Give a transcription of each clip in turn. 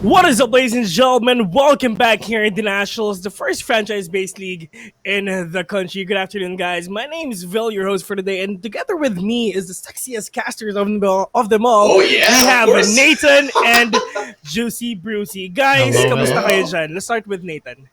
What is up, ladies and gentlemen? Welcome back here in the Nationals, the first franchise-based league in the country. Good afternoon, guys. My name is Vil, your host for today, and together with me is the sexiest casters of them all. Oh We yeah, of have course. Nathan and Juicy Brucey. Guys, Hello, kamusta hello. kayo dyan? Let's start with Nathan.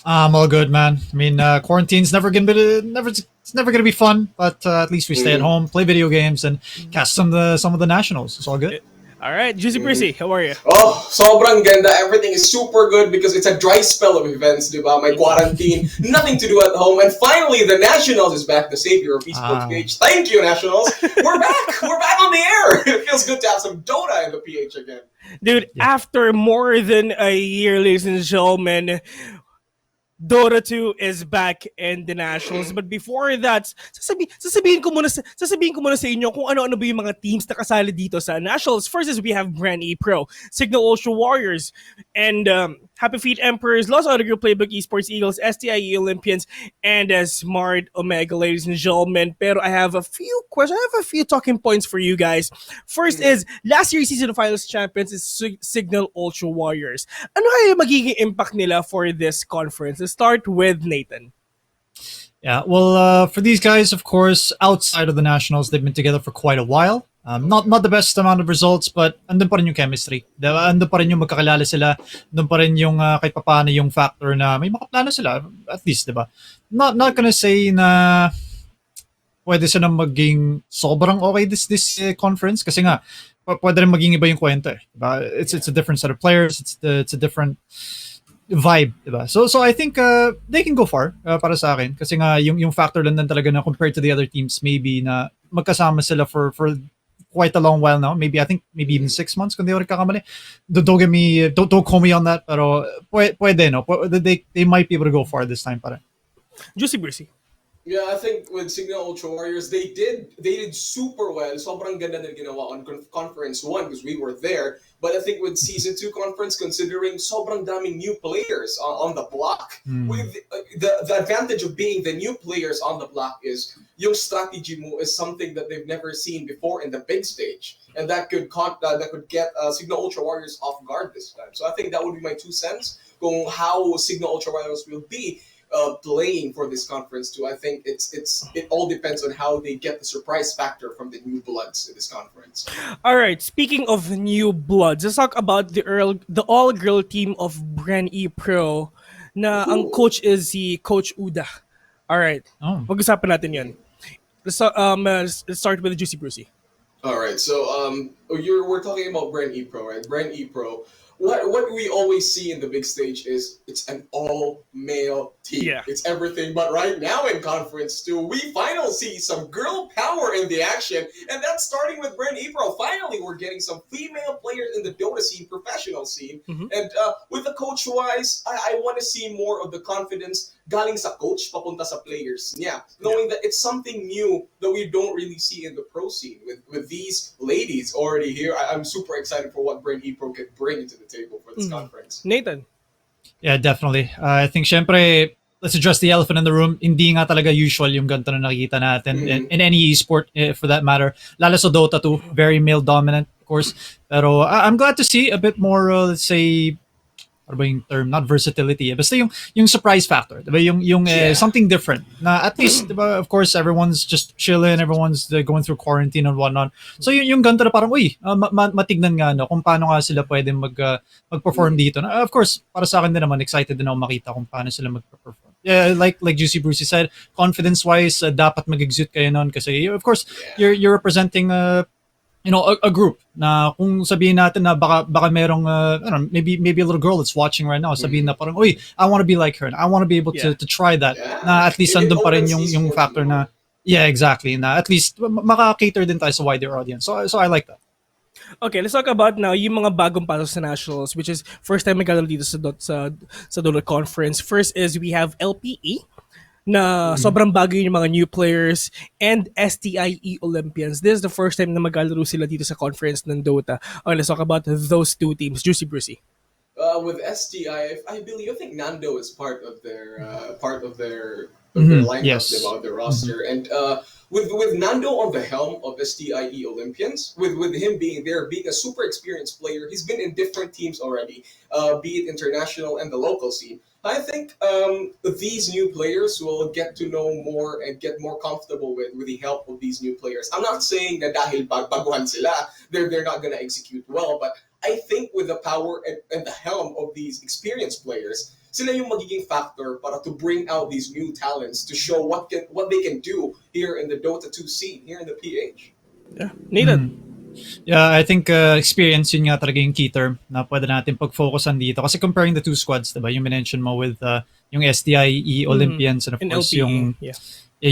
I'm all good, man. I mean, quarantine's it's never gonna be fun, but at least we stay at home, play video games, and cast some of the nationals. It's all good. All right, Juicy Brucey, how are you? Oh, sobrang ganda. Everything is super good because it's a dry spell of events, di ba? My quarantine, nothing to do at home, and finally the Nationals is back, the savior of Esports Ah. PH. Thank you, Nationals. We're back. We're back on the air. It feels good to have some Dota in the PH again. Dude, after more than a year, ladies and gentlemen, Dota 2 is back in the Nationals. But before that, sasabihin ko muna sa inyo kung ano-ano ba yung mga teams na kasali dito sa Nationals. First is we have BRE Pro, Signal Ultra Warriors, and Happy Feet Emperors, Lost Auto Group Playbook Esports Eagles, STIE Olympians, and Smart Omega, ladies and gentlemen. Pero I have a few questions. I have a few talking points for you guys. First is, last year's season of finals champions is Signal Ultra Warriors. Ano kaya magiging impact nila for this conference? Let's start with Nathan. Yeah, well, for these guys, of course, outside of the nationals, they've been together for quite a while. Not the best amount of results, but andun pa rin yung chemistry. Diba? Andun pa rin yung magkakilala sila. Andun pa rin yung kahit papaano yung factor na may makaplano sila, at least, diba? Not gonna say na pwede sila maging sobrang okay this conference kasi nga pwede rin maging iba yung kwento eh. Diba? It's a different set of players. It's a different vibe, diba? So I think they can go far para sa akin kasi nga yung factor lang talaga na compared to the other teams maybe na magkasama sila for quite a long while now. Maybe I think maybe even 6 months kung di ako nagkakamali. Don't call me on that pero pwede no. They might be able to go far this time para. Juicy Brucey. Yeah, I think with Signal Ultra Warriors, they did super well. Sobrang ganda na ginawa on Conference 1 because we were there. But I think with Season 2 Conference, considering sobrang daming new players on the block, with the advantage of being the new players on the block is yung strategy mo is something that they've never seen before in the big stage. And that could get Signal Ultra Warriors off guard this time. So I think that would be my 2 cents on how Signal Ultra Warriors will be playing for this conference too. I think it all depends on how they get the surprise factor from the new bloods in this conference. All right, speaking of new bloods, let's talk about the all-girl team of BRE Pro na ang coach is si Coach Uda. All right, mag-usapan natin yan. Let's start with Juicy Brucey. All right, so we're talking about BRE Pro, right? BRE Pro. What we always see in the big stage is it's an all-male team. Yeah. It's everything. But right now in Conference 2, we finally see some girl power in the action. And that's starting with BRE Pro. Finally, we're getting some female players in the Dota scene, professional scene. And with the coach-wise, I want to see more of the confidence galing sa coach papunta sa players. Yeah, knowing that it's something new that we don't really see in the pro scene. With these ladies already here, I'm super excited for what BRE Pro can bring to the table for this conference. Nathan. Yeah, definitely. I think syempre let's address the elephant in the room. Hindi nga talaga usual yung ganito na nakikita natin in any esport for that matter. Lalo sa Dota 2, very male dominant of course. Pero I'm glad to see a bit more let's say ano ba yung term? Not versatility. Basta yung surprise factor. Diba? Yung something different. Na at least, diba, of course, everyone's just chilling. Everyone's going through quarantine and whatnot. So yung ganito na parang, matignan nga no, kung paano nga sila pwede mag-perform dito. Na, of course, para sa akin din naman, excited din ako makita kung paano sila mag-perform. Yeah, like Juicy Brucey said, confidence-wise, dapat mag-exude kayo nun kasi, of course, you're representing a group na kung sabihin natin na baka merong I don't know, maybe a little girl that's watching right now sabihin na parang I want to be like her and I want to be able to try that na at least andun pa rin yung factor na exactly na at least makaka-cater din tayo sa wider audience so I like that. Okay, let's talk about now yung mga bagong pasok sa Nationals, which is first time magkakaroon dito sa Dota Conference. First is we have LPE na sobrang bago yung mga new players and STIE Olympians. This is the first time na maglalaro sila dito sa conference ng Dota. Okay, let's talk about those two teams. Juicy Brucey. With STI, I think Nando is part of their of their lineup, Yes. diba, of their roster. And with Nando on the helm of STIE Olympians, with him being there, being a super experienced player, he's been in different teams already, be it international and the local scene. I think these new players will get to know more and get more comfortable with the help of these new players. I'm not saying that dahil baguhan sila, they're not going to execute well, but I think with the power and the helm of these experienced players, sila yung magiging factor para to bring out these new talents to show what they can do here in the Dota 2 scene, here in the PH. Yeah. Nathan. Yeah, I think experience yun nga talaga yung key term na pwede natin pag-focusan dito. Kasi comparing the two squads, diba? Yung mention mo with yung SDIE Olympians and of In course LPE. yung Yeah.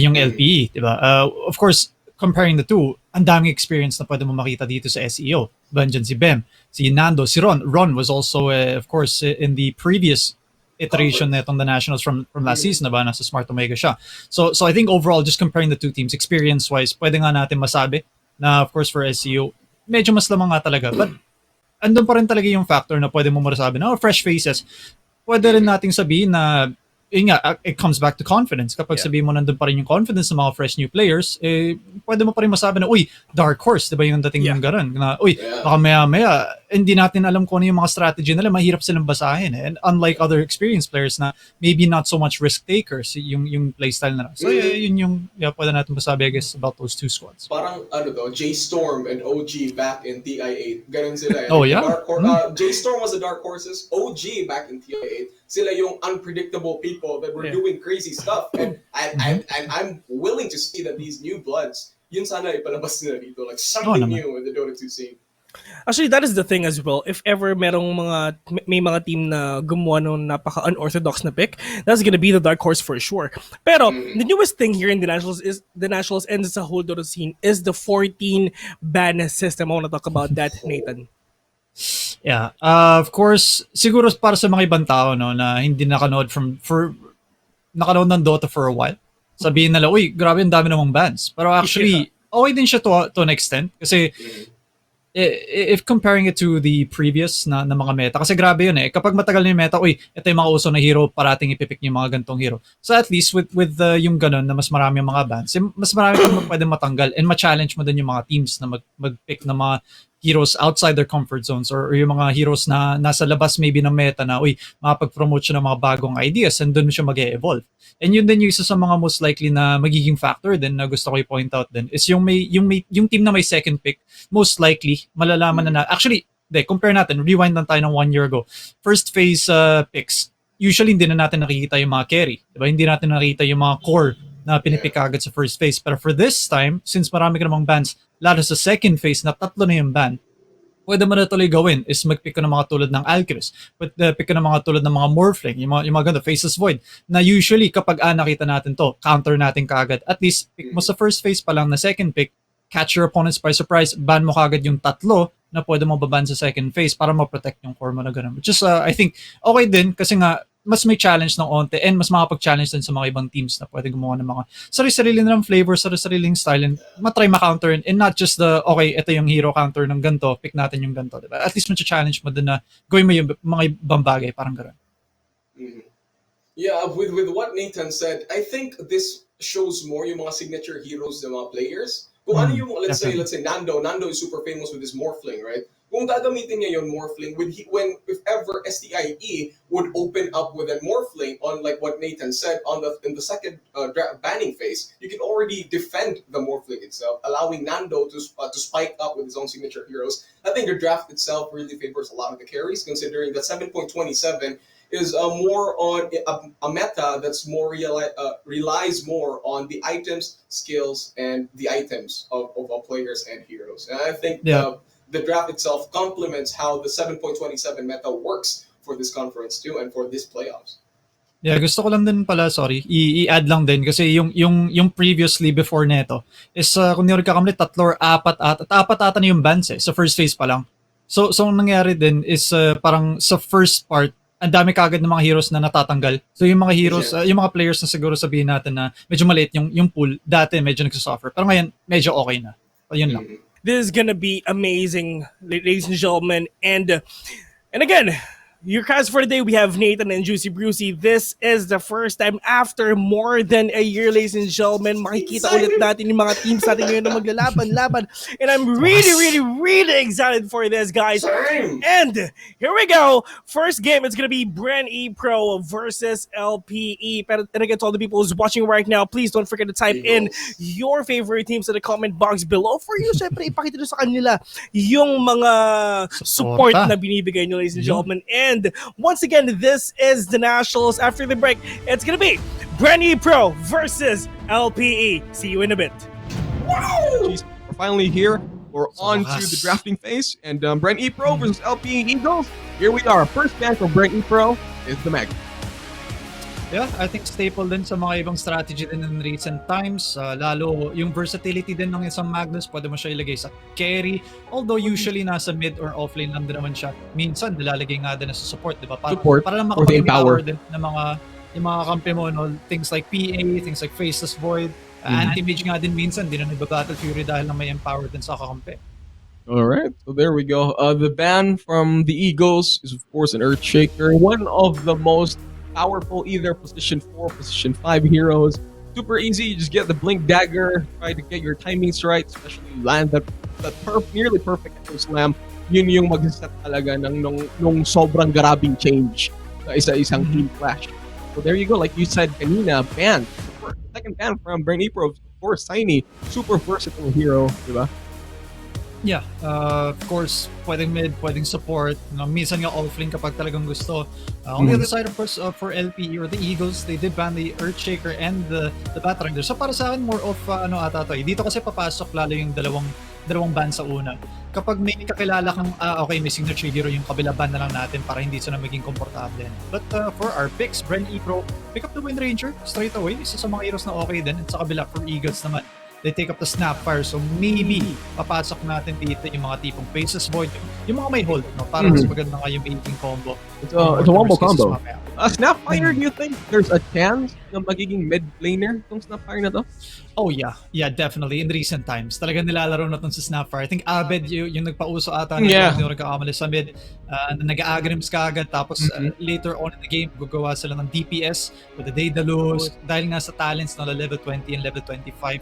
yung LPE, diba? Of course, comparing the two, ang daming experience na pwede mo makita dito sa SEO. Diba? Si Bem, si Nando, si Ron. Ron was also, of course, in the previous iteration netong the Nationals from last season, diba? Nasa Smart Omega siya. So I think overall, just comparing the two teams, experience-wise, pwede nga natin masabi na of course for SEO, medyo mas lamang nga talaga. But andun pa rin talaga yung factor na pwede mo masabi na fresh faces. Pwede rin nating sabihin na yun nga, it comes back to confidence. Kapag sabihin mo nandun pa rin yung confidence ng mga fresh new players, pwede mo pa rin masabi na, uy, dark horse, di ba yung dating ng garan? Na, uy, baka maya-maya, hindi natin alam kung ano yung mga strategy nila, mahirap silang basahin. And unlike other experienced players na maybe not so much risk takers, yung playstyle nila. So yun yung pwede natin masabi, I guess, about those two squads. Parang, J-Storm and OG back in TI8. Ganun sila. Oh, yeah? J-Storm was the dark horses. OG back in TI8. Sila yung unpredictable people that were doing crazy stuff. And I'm willing to see that these new bloods, yun sana ipalabas nila dito. Like something new in the Dota 2 scene. Actually, that is the thing as well. If ever may mga team na gumawa ng napaka-unorthodox na pick, that's gonna be the dark horse for sure. Pero, the newest thing here in the Nationals and sa whole Dota scene is the 14 ban system. I wanna talk about that, Nathan. Yeah, of course, siguro para sa mga ibang tao no na hindi nakanood nakanood ng Dota for a while. Sabihin nila, uy, grabe ang dami namang bans. Pero actually, okay din siya to an extent kasi if comparing it to the previous na mga meta, kasi grabe yun kapag matagal na yung meta, uy, ito yung mga uso na hero, parating ipipick yung mga gantong hero. So at least with yung ganun na mas marami yung mga bans, mas marami kang pwede matanggal and ma-challenge mo din yung mga teams na mag-pick ng mga heroes outside their comfort zones or yung mga heroes na nasa labas maybe ng meta na, uy, makapag-promote siya ng mga bagong ideas and doon siya mag-e-evolve. And yun din yung isa sa mga most likely na magiging factor din na gusto ko i-point out din is yung team na may second pick, most likely, malalaman na actually, compare natin, rewind lang tayo ng 1 year ago. First phase picks, usually hindi na natin nakikita yung mga carry. Diba? Hindi natin nakikita yung mga core na pinipick agad sa first phase. Pero for this time, since marami ka namang bans, lalo sa second phase na 3 na yung ban, pwede mo na tuloy gawin is mag-pick ka ng mga tulad ng Alchemist, pick ka ng mga tulad ng mga Morphling, yung mga ganda, Faceless Void, na usually kapag nakita natin to, counter natin kaagad. At least, pick mo sa first phase pa lang na second pick, catch your opponents by surprise, ban mo kaagad yung 3 na pwede mo baban sa second phase para ma-protect yung core mo na ganun. Which is, I think, okay din kasi nga, mas may challenge ng onte and mas makapag-challenge din sa mga ibang teams na pwede gumawa ng mga sarili-sarili nilang flavor, sarili-sariling style and matry ma-counter and not just the, okay, ito yung hero counter ng ganito, pick natin yung ganito, diba? At least ma-challenge mo din na gawin mo yung mga ibang bagay, parang gano'n. Yeah, with what Nathan said, I think this shows more yung mga signature heroes ng mga players. Kung ano yung, let's say Nando is super famous with his Morphling, right? Kung gagamitin niya yung Morphling, if ever STIE would open up with a Morphling on like what Nathan said in the second banning phase, you can already defend the Morphling itself, allowing Nando to spike up with his own signature heroes. I think the draft itself really favors a lot of the carries, considering that 7.27 is more on a meta that's more relies more on the items, skills, and the items of players and heroes. And I think the draft itself complements how the 7.27 meta works for this conference too and for this playoffs. Yeah, gusto ko lang din pala, sorry, i-add lang din kasi yung previously before neto is kung hindi ko kakamali 3 or 4 ata na yung bans sa first phase pa lang. So ang nangyari din is parang sa first part ang dami kagad ng mga heroes na natatanggal. So yung mga heroes, yung mga players na siguro sabihin natin na medyo maliit yung pool, dati medyo nagsasuffer. Pero ngayon, medyo okay na. So yun lang. This is gonna be amazing, ladies and gentlemen. And again, Your cast for the day, we have Nathan and Juicy Brucey. This is the first time after more than a year, ladies and gentlemen, makikita ulit natin yung mga teams natin ngayon na maglalaban-laban. And I'm really excited for this, guys. Same. And here we go. First game, it's gonna be BRE Pro versus LPE. Pero then again, to all the people who's watching right now, please don't forget to type in your favorite teams in the comment box below for you. Syempre, ipakita nyo sa kanila yung mga support na binibigay nyo, ladies and gentlemen. And once again, this is the Nationals. After the break, it's gonna be BRE Pro versus LPE. See you in a bit. Jeez, we're finally here. We're on to the drafting phase. And BRE Pro versus LPE Eagles. Here we are. First man from BRE Pro is the Mag. Yeah, I think staple din sa mga ibang strategy din in recent times. Lalo yung versatility din ng isang Magnus, pwede mo siya ilagay sa carry. Although usually nasa mid or offlane lang din naman siya. Minsan nilalagay nga din sa support, di ba? Para lang makapag-empower din ng yung mga kampi mo, no? Things like PA, things like Faceless Void. Anti-mage nga din minsan, di na nagba-Battle Fury dahil na may empower din sa kakampi. All right, so there we go. The ban from the Eagles is of course an Earthshaker, one of the most powerful either position 4, position 5 heroes. Super easy, you just get the blink dagger, try to get your timings right, especially land that nearly perfect echo slam. Yun yung mag-set talaga nung sobrang grabing change sa isa-isang team clash. So there you go, like you said kanina, ban. Second ban from BRE Pro, of course, Tiny, super versatile hero, di ba? Yeah, of course, pwedeng mid, pwedeng support. No, minsan nga offlane kapag talagang gusto. On the other side, of course, for LPE or the Eagles, they did ban the Earthshaker and the Batrider. So para sa akin, more of dito kasi papasok lalo yung dalawang ban sa una. Kapag may kakilala kang, okay, may signature hero, yung kabila ban na lang natin para hindi sila maging komportable. But for our picks, BRE Pro, pick up the Wind Ranger straight away. Isa sa mga heroes na okay din. At sa kabila, for Eagles naman, they take up the Snapfire. So maybe papasok natin dito yung mga tipong Faceless Void, yung mga may hold, no? Para mas maganda nga yung 18 combo. It's a wombo combo. Snapfire, do you think there's a chance na magiging mid laner itong Snapfire na to? Oh yeah, definitely. In recent times, talaga nilalaro na itong sa Snapfire. I think Abed yung nagpauso ata na yung nagkakamali sa mid, nag-agrims ka agad, tapos later on in the game, gagawa sila ng DPS with the Daedalus, dahil nga sa talents na level 20 and level 25.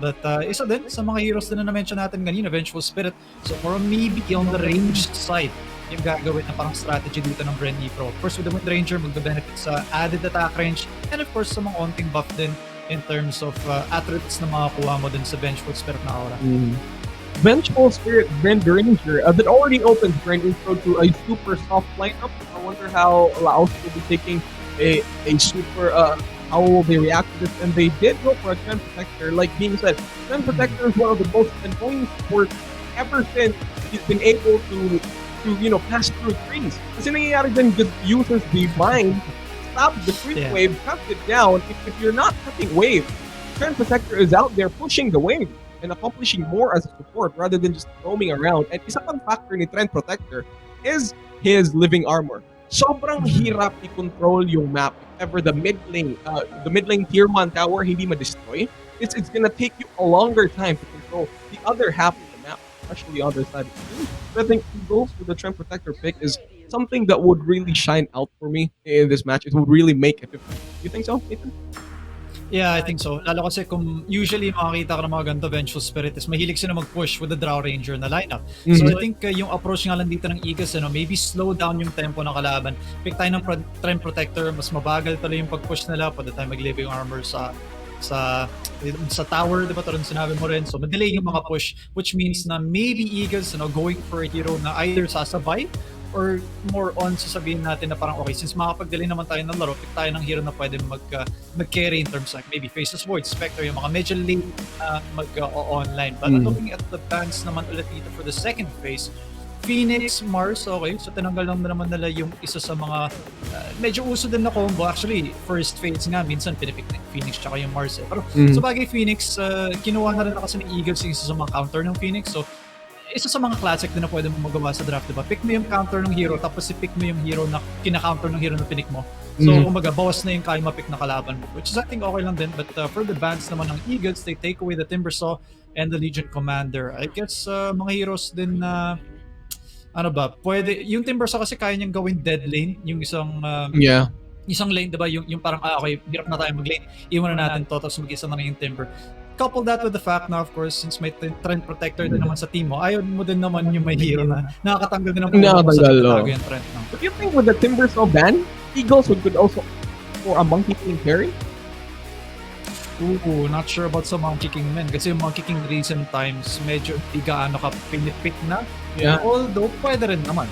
But isa din sa mga heroes din na na-mention natin kanina, Vengeful Spirit. So for maybe on the ranged side, yung gagawin na parang strategy dito ng BRE Pro. First with the Wind Ranger, magbe-benefit sa added attack range, and of course sa mga onting buff din in terms of attributes na makakuha mo din sa Vengeful Spirit na aura. Vengeful Spirit, Wind Ranger, that already opened BRE Pro to a super soft lineup. I wonder how Laos will be taking a super how will they react to this? And they did go for a Trend Protector. Like being said, Trend Protector is one of the most annoying supports ever since he's been able to pass through trees. Kasi nangyayari din, good users the bind, stop the creep wave, cut it down. If you're not cutting wave, Trend Protector is out there pushing the wave and accomplishing more as a support rather than just roaming around. And isa pang factor ni Trend Protector is his living armor. Sobrang hirap i-control yung map if ever the mid lane tier 1 tower hindi ma-destroy. It's gonna take you a longer time to control the other half of the map, especially the other side. But I think goals with the Trend Protector pick is something that would really shine out for me in this match. It would really make it. You think so, Nathan? Yeah, I think so. Lalo kasi kung usually makakita ka ng mga ganito, Vengeful Spirit is mahilig sila mag-push with the Drow Ranger na lineup. So I think yung approach nga lang dito ng Eagles, maybe slow down yung tempo ng kalaban. Pick tayo ng Trend Protector, mas mabagal tuloy yung pag-push nila, pwede tayo mag-living armor sa tower, diba? Tarun sinabi mo rin. So madelay yung mga push, which means na maybe Eagles going for a hero na either sasabay or more on sasabihin natin na parang okay, since makapag-delay naman tayo ng laro, pick tayo ng hero na pwede mag-carry in terms like maybe Faceless Void, Spectre, yung mga medyo late mag-online. But looking at the bans naman ulit dito for the second phase, Phoenix, Mars, okay. So tinanggal lang naman nila yung isa sa mga medyo uso din na combo. Actually, first phase nga, minsan pinipik ng Phoenix tsaka yung Mars. Pero sa bagay Phoenix, kinuha na rin kasi ng Eagles yung isa sa mga counter ng Phoenix. So isa sa mga classic din na pwede mo magawa sa draft, diba? Pick mo yung counter ng hero, tapos i-pick mo yung hero na kina-counter ng hero na pinik mo. So, kumbaga, bawas na yung kaya ma-pick na kalaban mo. Which is, I think, okay lang din. But for the bans naman ng Eagles, they take away the Timbersaw and the Legion Commander. I guess, mga heroes din na ano ba, pwede, yung Timbers kasi kaya niyang gawin dead lane, yung Yeah. isang lane, diba? Yung parang, okay, hirap na tayo mag-lane, iwan na natin to, tapos mag-isa na lang yung Timber. Couple that with the fact na, of course, since may trend protector din naman sa team mo, ayaw mo din naman yung may hero na nakakatanggal din ng Nakakatanggal, sa oh. yung trend. No? But you think with the Timbers now ban, Eagles could also for a Monkey King carry? Ooh, not sure about sa Monkey King men. Kasi yung Monkey King recent times, medyo di gaano ka pinipik na. Yeah. Although, pwede rin naman.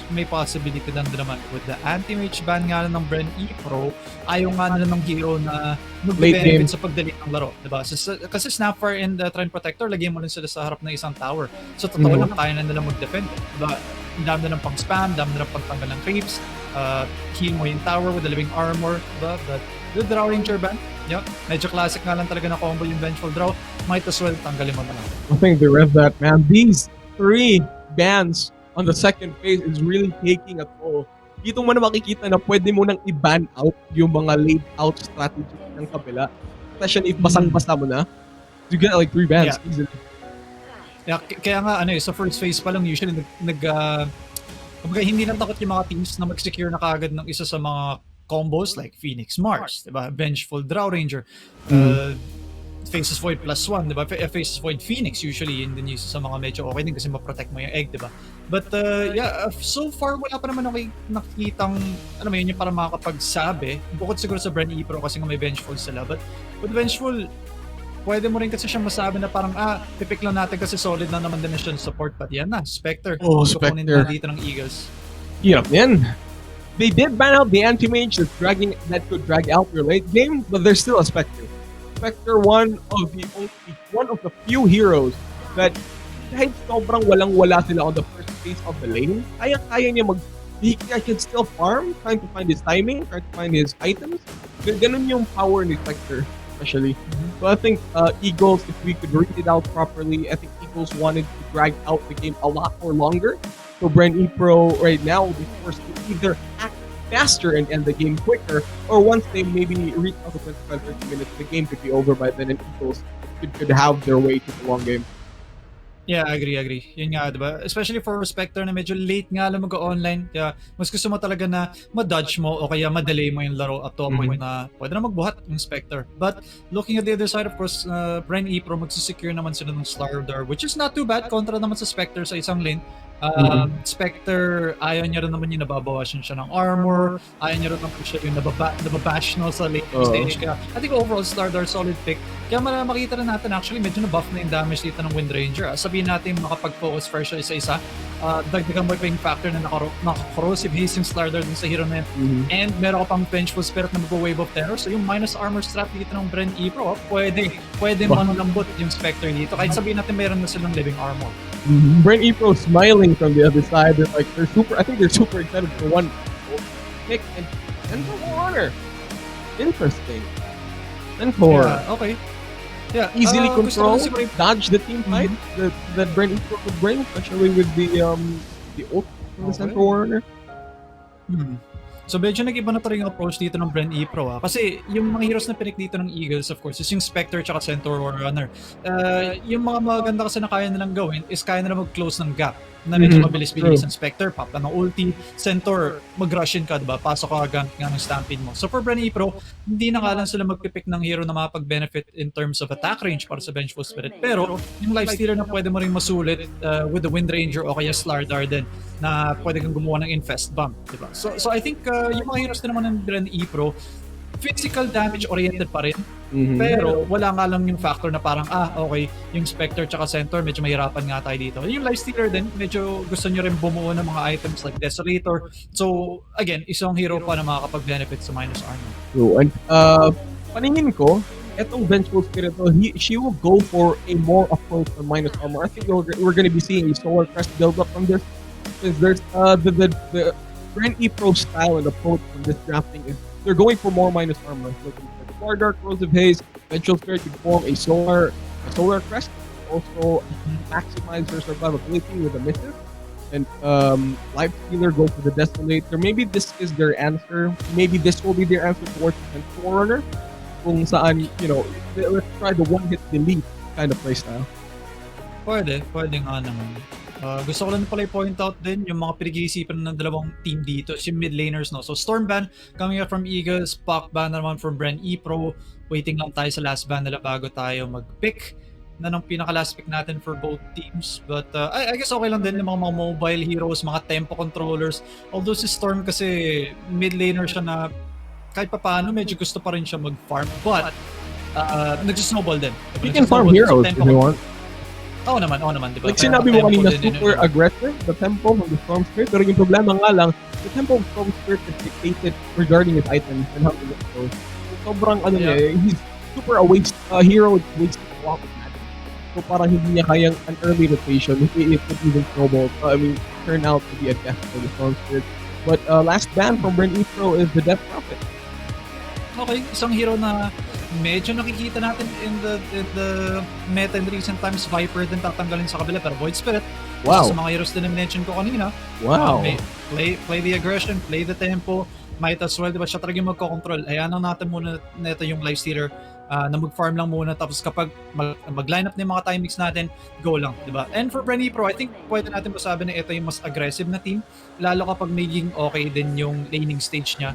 May possibility din naman. With the anti-mage ban nga ng Bren E Pro, ayaw nga nila ng hero na Late game. mag-benefit sa pagdali ng laro. Diba? Kasi Snapfire and the Trend Protector, lagyan mo rin sila sa harap ng isang tower. So, totoo lang, kaya na nila mag-defend. Diba? Ang dami na ng pang-spam, dami na ng pagtanggal ng creeps, heal mo yung tower with the living armor. Diba? But the Draw Ranger ban, yep, medyo classic nga lang talaga na combo yung Vengeful Draw. Might as well tanggalin mo na lang. I think they read that, man. These 3 bans on the second phase is really taking a toll. Dito mo na makikita na pwede mo nang i-ban out yung mga laid out strategy ng kabila. Especially if basang-basa mo na. You get like 3 bans easily. Yeah, kaya nga sa first phase pa lang usually kumbaga, hindi nang takot yung mga teams na mag-secure na kaagad ng isa sa mga combos like Phoenix Mars, diba? Vengeful Draw Ranger, Faces Void +1, diba? Faces Void Phoenix usually yun din yung isa sa mga medyo okay din kasi ma-protect mo yung egg, diba? But so far wala pa naman ako nakikitang yun yung para makakapagsabi bukod siguro sa Bren E Pro kasi nga may Vengeful sila, but with Vengeful pwede mo rin kasi siyang masabi na parang pipik lang natin kasi solid na naman din na siya support, but yan na, Spectre. Oh, Kukunin Spectre. na dito ng Eagles. Yeah, man. They did ban out the anti-mage that could drag out your late game, but there's still a Spectre. Spectre, one of the few heroes that kahit sobrang walang-wala sila on the first phase of the lane, kaya niya he can still farm, trying to find his timing, trying to find his items. Ganun yung power ni Spectre, especially. So I think Eagles, if we could read it out properly, I think Eagles wanted to drag out the game a lot more longer. So Bren E Pro right now will be forced to either act faster and end the game quicker, or once they maybe reach out to 25-30 minutes, the game could be over by then, and Eagles could have their way to the long game. Yeah, agree. Yun nga, diba? Especially for Spectre na medyo late nga lang mag-online. Kaya mas gusto mo talaga na ma-dodge mo o kaya ma-delay mo yung laro up to a point na pwede na magbuhat yung Spectre. But looking at the other side, of course, Bren E Pro magsisecure naman sila ng Slardar, which is not too bad kontra naman sa Spectre sa isang lane. Spectre, ayaw niya rin naman yung nababawasan siya ng armor, ayaw niya rin naman siya yung nababash sa late stage. Kaya I think overall, Slardar solid pick. Kaya makikita rin natin actually medyo na-buff na yung damage dito ng Wind Ranger. Sabihin natin makapag-focus first siya isa-isa. Dagdagan mo pa yung factor na naka-corrosive haste yung Slardar dun sa hero na yun. And meron ka pang Vengeful Spirit na mag-wave of terror. So yung minus armor strat dito ng Bren E Pro, pwede manulambot yung Spectre dito. Kahit sabihin natin meron na silang living armor. Bren E Pro smiling from the other side. I think they're super excited for one pick and for honor. Interesting. And for okay. Yeah, easily control, gusto ko dodge the team fight that Bren E Pro could bring, especially with the ult from the Central Warner. So medyo nag-iba na talaga yung approach dito ng Bren E Pro kasi yung mga heroes na pinik dito ng Eagles, of course, is yung Spectre tsaka Centaur Warrunner. Yung mga maganda kasi na kaya nilang gawin is kaya nila mag-close ng gap na medyo mabilis-bilis ang Spectre, pop ka ng ulti, Centaur, mag-rush in ka, diba? Pasok ka gamit nga ng Stampede mo. So for Bren E Pro, hindi na nga lang sila magpipick ng hero na makapag-benefit in terms of attack range para sa Vengeful Spirit. Pero yung Lifestealer na pwede mo rin masulit with the Wind Ranger o kaya Slardar din na pwede kang gumawa ng Infest Bomb, diba? So I think yung mga heroes din naman ng Bren E Pro, physical damage oriented pa rin. Pero wala nga lang yung factor na parang okay, yung Spectre tsaka Centaur medyo mahirapan nga tayo dito. Yung Lifestealer din, medyo gusto nyo rin bumuo ng mga items like Desolator. So again, isang hero pa na makakapag-benefit sa minus armor. So, and paningin ko, etong Vengeful Spirit, she will go for a more approach on minus armor. I think we're going to be seeing a Solar Crest build up from this. Because there's the Bren E Pro style and approach from this drafting is they're going for more minus armor. Looking for the Far Dark, Corrosive Haze, Vengeful Spirit can form a Solar Crest, also maximize her survivability with a missive. And Lifestealer go for the Desolator. Maybe this is their answer. Maybe this will be their answer towards the Forerunner. Kung saan, let's try the one-hit delete kind of playstyle. Pwede nga naman. Gusto ko lang pala i-point out din yung mga pinag-iisipan ng dalawang team dito, si mid laners, no? So Storm ban coming out from Eagles, Pac ban naman from Bren E Pro. Waiting lang tayo sa last ban nila bago tayo mag-pick na ng pinaka-last pick natin for both teams. But I guess okay lang din yung mga mobile heroes, mga tempo controllers. Although si Storm kasi mid laner siya na kahit pa paano medyo gusto pa rin siya mag-farm. But nagsisnowball din. You can farm heroes if you want. Oo naman, di ba? Like sinabi mo kanina, super aggressive, the tempo ng the Storm Spirit. Pero yung problema nga lang, the tempo of Storm Spirit is dictated regarding his items and how it goes. So, sobrang he's super a waste, hero waste a lot of magic. So parang hindi niya kayang an early rotation. It could even snowball. Turn out to be a death for the Storm Spirit. But last ban from Bren E Pro is the Death Prophet. Okay, isang hero na medyo nakikita natin in the meta in recent times. Viper din tatanggalin sa kabila, pero Void Spirit, wow, isa sa mga heroes din na mention ko kanina. Wow. Play the aggression, play the tempo, might as well, diba, siya talaga yung magkocontrol. Ayan lang natin muna neto yung lifestealer na mag-farm lang muna, tapos kapag mag-line up na yung mga timings natin, go lang, diba? And for Bren E Pro, I think pwede natin masabi na ito yung mas aggressive na team, lalo kapag maging okay din yung laning stage niya.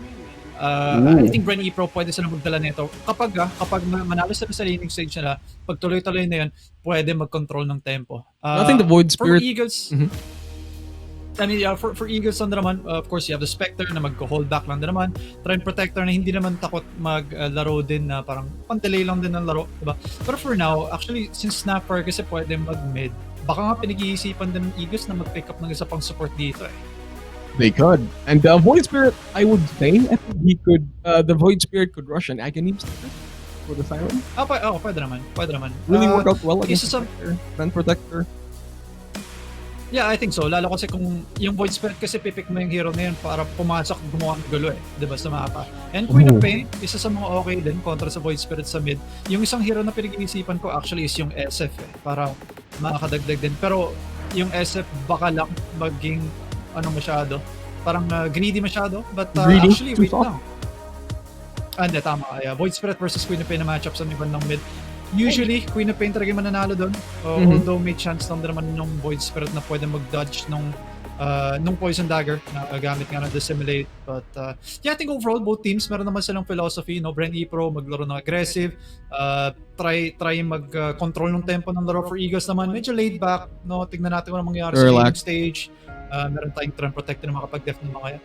I think Bren E Pro pwede sila magdala nito. Kapag manalo sila sa laning stage nila, pag tuloy-tuloy na yun, pwede mag-control ng tempo. I think the Void Spirit... For Eagles, I mean, for Eagles lang naman, of course, you have the Spectre na mag-hold back lang din naman. Trend Protector na hindi naman takot maglaro din na parang pandelay lang din ng laro, diba? Pero for now, actually, since Snapper kasi pwede mag-mid, baka nga pinag-iisipan din ng Eagles na mag-pick up ng isa pang support dito eh. They could. And the Void Spirit, I would say, I think he could, the Void Spirit could rush an Aghanim for the Siren. Pwede naman. Really work out well against isa sa Trend Protector. Yeah, I think so. Lalo kasi kung yung Void Spirit kasi pipick mo yung hero na yun para pumasok, gumawa ng gulo eh. Diba sa mapa? And Queen of Pain, isa sa mga okay din kontra sa Void Spirit sa mid. Yung isang hero na pinag-iisipan ko actually is yung SF eh. Para makakadagdag din. Pero yung SF baka lang maging masyado. Parang greedy masyado. But actually, wait lang. Hindi, tama. Void Spirit versus Queen of Pain na matchup sa ibang ng mid. Usually, Queen of Pain talaga mananalo doon. Although may chance lang naman ng Void Spirit na pwede mag-dodge nung Poison Dagger na gamit nga ng Dissimulate. But I think overall, both teams meron naman silang philosophy. No? Bren E Pro, maglaro ng aggressive. Try mag-control ng tempo ng laro. For Eagles naman, medyo laid back. No? Tignan natin kung ano mangyayari sa laning stage. Meron tayong Trend Protector na makapag-def ng mga yan.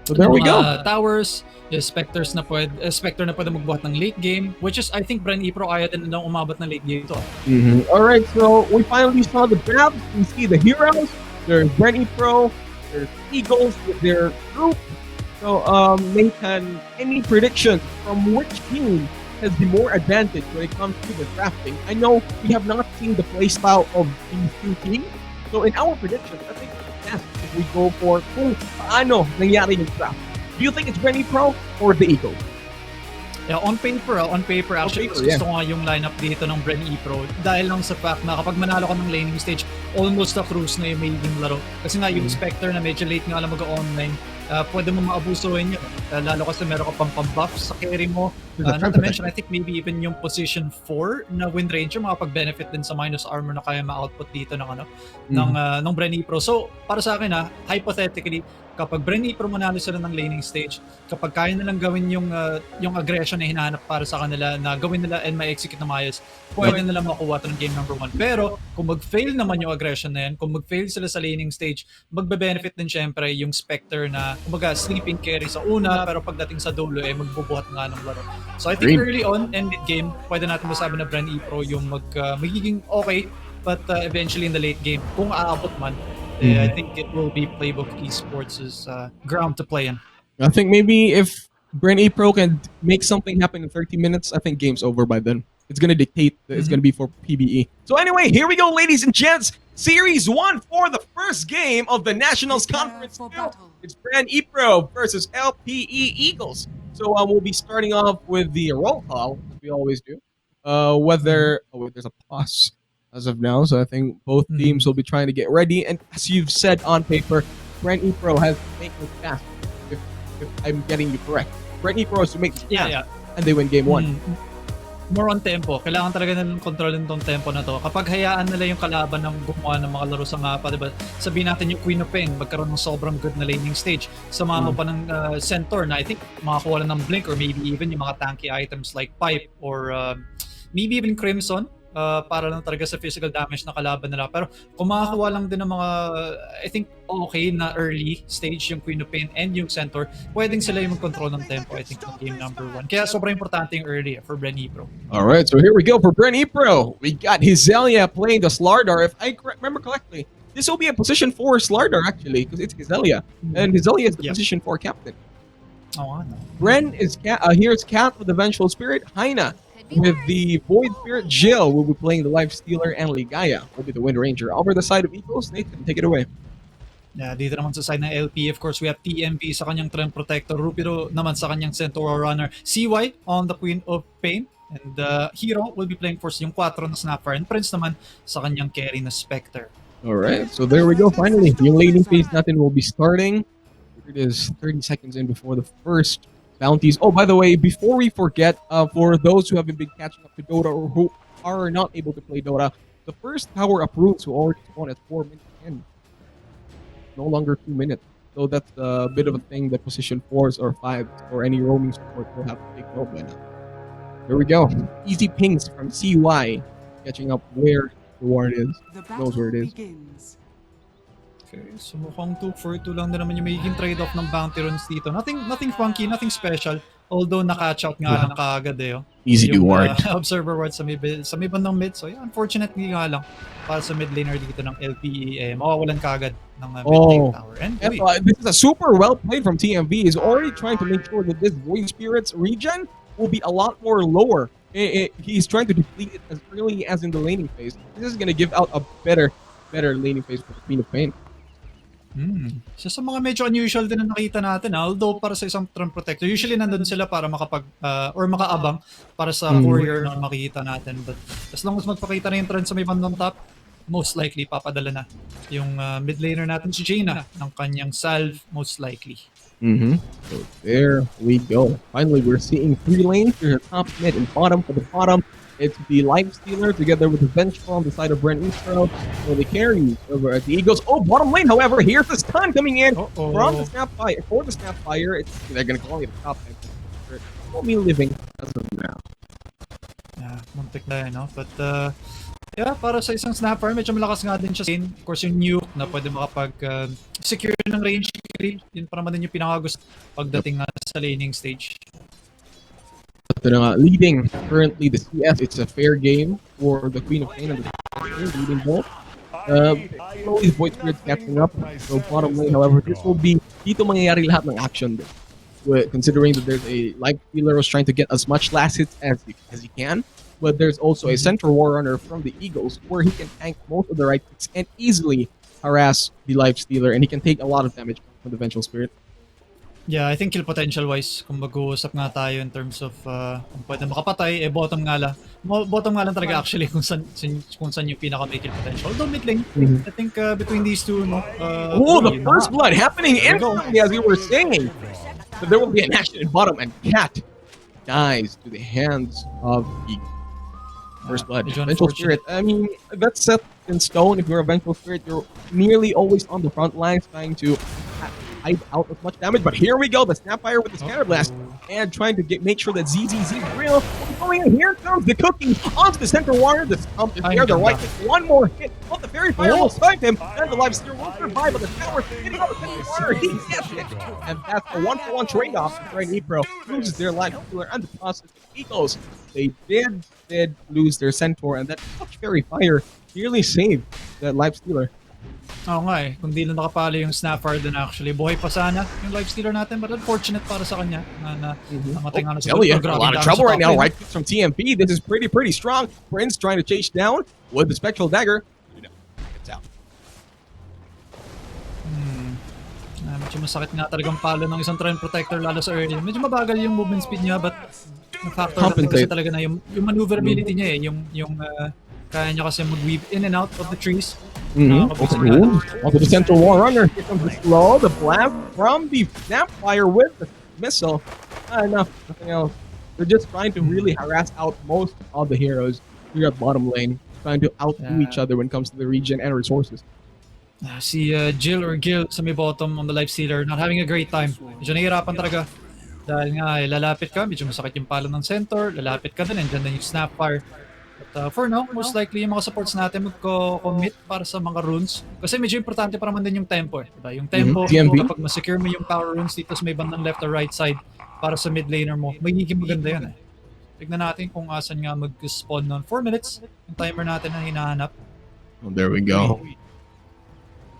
So there we go. Towers, yung Spectre na pwede magbuhat ng late game, which is, I think, Bren E Pro ayaw din na umabot ng late game ito. Alright, so we finally saw the draft. We see the heroes. There's Bren E Pro. There's Eagles with their group. So, Nathan, any predictions from which team has the more advantage when it comes to the drafting? I know we have not seen the playstyle of these two teams. So, in our predictions, I think if we go for kung paano nangyari yung draft. Do you think it's Bren E Pro or the Eagles? Yeah, on paper actually, gusto ko nga yung lineup dito ng Bren E Pro dahil lang sa fact na kapag manalo ka ng laning stage, almost a cruise na yung magiging laro. Kasi nga yung Spectre na medyo late nga lang mag-online, pwede mo maabusuhin yun. Lalo kasi meron ka pang buff sa carry mo. Not to mention, I think maybe even yung position 4 na Wind Ranger makapag-benefit din sa minus armor na kaya ma-output dito ng Bren E Pro. So, para sa akin hypothetically, kapag Bren E Pro manalo sila ng laning stage, kapag kaya nilang gawin yung aggression na hinahanap para sa kanila, na gawin nila and ma-execute na maayos, pwede nila makuha ito ng game number 1. Pero, kung mag-fail naman yung aggression na yan, kung mag-fail sila sa laning stage, magbe-benefit din syempre yung Spectre na, kumbaga, sleeping carry sa una, pero pagdating sa dulo, magbubuhat nga ng laro. So I think early on and mid-game, pwede natin masabi na Bren E Pro yung magiging okay, but eventually in the late game, kung aabot man, I think it will be Playbook Esports' ground to play in. I think maybe if Bren E Pro can make something happen in 30 minutes, I think game's over by then. It's going to dictate that it's going to be for PBE. So anyway, here we go, ladies and gents. Series 1 for the first game of the Nationals Conference 2. It's Bren E Pro versus LPE Eagles. So we'll be starting off with the roll call, as we always do. There's a pause as of now, so I think both teams will be trying to get ready. And as you've said on paper, Bren E Pro has to make it fast, if I'm getting you correct. Bren E Pro has to make it fast, and they win game 1. more on tempo. Kailangan talaga nilang kontrolin tong tempo na to. Kapag hayaan nila yung kalaban ng gumawa ng mga laro sa mapa, diba? Sabihin natin yung Queen of Pain, magkaroon ng sobrang good na laning stage. Samahan mo pa ng Centaur na I think makakuha lang ng Blink or maybe even yung mga tanky items like Pipe or maybe even Crimson. Para lang talaga sa physical damage na kalaban nila. Pero kung makakuha lang din ng mga, I think, okay na early stage yung Queen of Pain and yung Centaur, pwedeng sila yung mag-control ng tempo, I think, ng game number 1. Kaya sobrang importante yung early for BRE Pro. All right, so here we go for BRE Pro. We got Hizelia playing the Slardar. If I remember correctly, this will be a position 4 Slardar actually, because it's Hizelia. And Hizelia is the position 4 captain. Oh, ano? Bren is here's Cat with the Vengeful Spirit. Haina with the Void Spirit. Jill will be playing the Life Stealer, and Ligaya will be the Wind Ranger. Over the side of Eagles, Nathan, take it away. Yeah, dito naman sa side ng LPE, of course, we have TMP sa kanyang Trend Protector, Rupiro naman sa kanyang Centaur Runner, CY on the Queen of Pain, and Hero will be playing for yung 4 na Snapper, and Prince naman sa kanyang carry na Spectre. Alright, so there we go. Finally, yung laning phase natin will be starting. It is 30 seconds in before the first bounties. Oh, by the way, before we forget, for those who haven't been catching up to Dota or who are not able to play Dota, the first power up rules who already spawn at 4 minutes in. No longer 2 minutes. So that's a bit of a thing that position 4s or 5s or any roaming support will have to take note by now. Here we go. Easy pings from CY, catching up where the ward is. Knows where it is. Okay, so mukhang 2 for 2 lang din naman yung magiging trade-off ng bounty runs dito. Nothing funky, nothing special. Although na-catch out nga lang kaagad eh. Oh. Easy to ward. Observer ward sa may bandang mid. So yeah, unfortunately nga lang para sa mid laner dito ng LPE, mawawalan kaagad ng mid lane tower. And this is a super well played from TMV. He's already trying to make sure that this Void Spirits regen will be a lot more lower. He's trying to deplete it as early as in the laning phase. This is going to give out a better laning phase for the Queen of Pain. Isa sa mga medyo unusual din na nakita natin, although para sa isang Trend Protector, usually nandun sila para or makaabang para sa warrior na makikita natin. But as long as magpakita na yung trend sa may bandang top, most likely papadala na yung mid laner natin si Jaina ng kanyang salve, most likely. So there we go. Finally, we're seeing 3 lanes. There's a top, mid, and bottom. For the bottom, it's the Life Stealer together with the Vengeful on the side of Brent Eastro. So the carries over at the Eagles. Oh, bottom lane, however, here's the stun coming in from the Snapfire. For the Snapfire, they're going to call it a top lane. Only living as of now. Yeah, muntik na yun, no? But yeah, para sa isang Snapper, medyo malakas nga din siya. Of course, yung nuke na pwede makapag-secure ng range creep. Yun pa naman din yung pinakagusto pagdating nga sa laning stage. Leading currently the CS, it's a fair game for the Queen of Pain and the leading both. Slowly Void Spirits catching up. So bottom lane, however, this will be dito mangyayari lahat ng action din. Considering that there's a Life Stealer who's trying to get as much last hits as he can, but there's also a Central War Runner from the Eagles where he can tank most of the right hits and easily harass the Life Stealer, and he can take a lot of damage from the Vengeful Spirit. Yeah, I think kill potential wise, kung mag-uusap nga tayo in terms of kung pwede makapatay, bottom nga lang. Bottom nga lang talaga actually kung saan yung pinaka may kill potential. Although mid lane, I think between these two, no? The first blood happening instantly as we were saying. So there will be an action in bottom, and Cat dies to the hands of the first blood. Vengeful Spirit, I mean, that's set in stone. If you're a Vengeful Spirit, you're nearly always on the front lines trying to hide out as much damage, but here we go, the Snapfire with the Scatter Blast, and trying to make sure that ZZZ is real. Going in, here comes the cooking onto the Center Warrior, the stump is there, the right hit, one more hit, but the Fairy Fire will snipe him, and the Life Stealer will survive, but the tower hitting on the Center Warrior, he gets it, and that's a 1-for-1 trade-off. Right, Pro loses their Life Stealer, and the process of Eagles, they did lose their Centaur, and that Fairy Fire nearly saved that Life Stealer. Oo nga eh, kung di lang nakapalo yung Snapper din actually, buhay pa sana yung Life Stealer natin, but unfortunate para sa kanya na namatay nga na sa a lot of trouble right now, right? From TMP, this is pretty strong. Prince trying to chase down with the Spectral Dagger. It's out. Medyo masakit nga talagang palo ng isang Trend Protector lalo sa early. Medyo mabagal yung movement speed niya, but na-factor na kasi talaga na yung maneuverability niya eh, yung kaya niya kasi mag-weave in and out of the trees. Also the Central War Runner. Here comes the slow, the blast from the Snapfire with the missile. Enough, nothing else. They're just trying to really harass out most of the heroes here at bottom lane, trying to outdo each other when it comes to the region and resources. Si Jill or Gil sa may bottom on the lifestealer, not having a great time. Medyo nahihirapan talaga. Dahil nga, lalapit ka, medyo masakit yung palo ng center, lalapit ka din, and then yung snapfire. But for now, most likely yung mga supports natin magko-commit para sa mga runes. Kasi medyo importante pa naman din yung tempo eh. Diba? Yung tempo, kapag masecure mo yung power runes dito sa may bandang left or right side para sa mid laner mo, magiging maganda yan eh. Tignan natin kung asan nga mag-spawn nun. 4 minutes, yung timer natin na hinahanap. Well, there we go.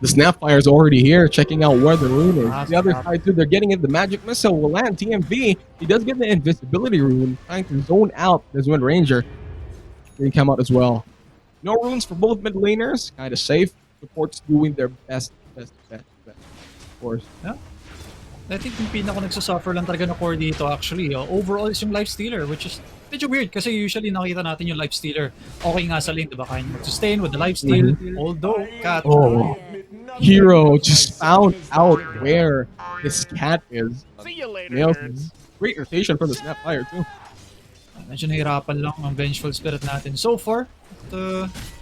The Snapfire is already here, checking out where the rune is. The other side too, they're getting it. The magic missile will land. TMV, he does get the invisibility rune, trying to zone out this Wind Ranger. Here he come out as well. No runes for both mid laners, kind of safe. Support's doing their best. Of course. Yeah. I think yung pinaka nagsasuffer lang talaga na core dito actually, overall is yung lifestealer, which is medyo weird kasi usually nakita natin yung lifestealer. Okay nga sa lane, diba? Kaya mag-sustain with the lifesteal, although Cat... Hero just found out where his cat is. See you later, nerds. Great rotation from the Snapfire too. Medyo nahirapan lang ang vengeful spirit natin so far.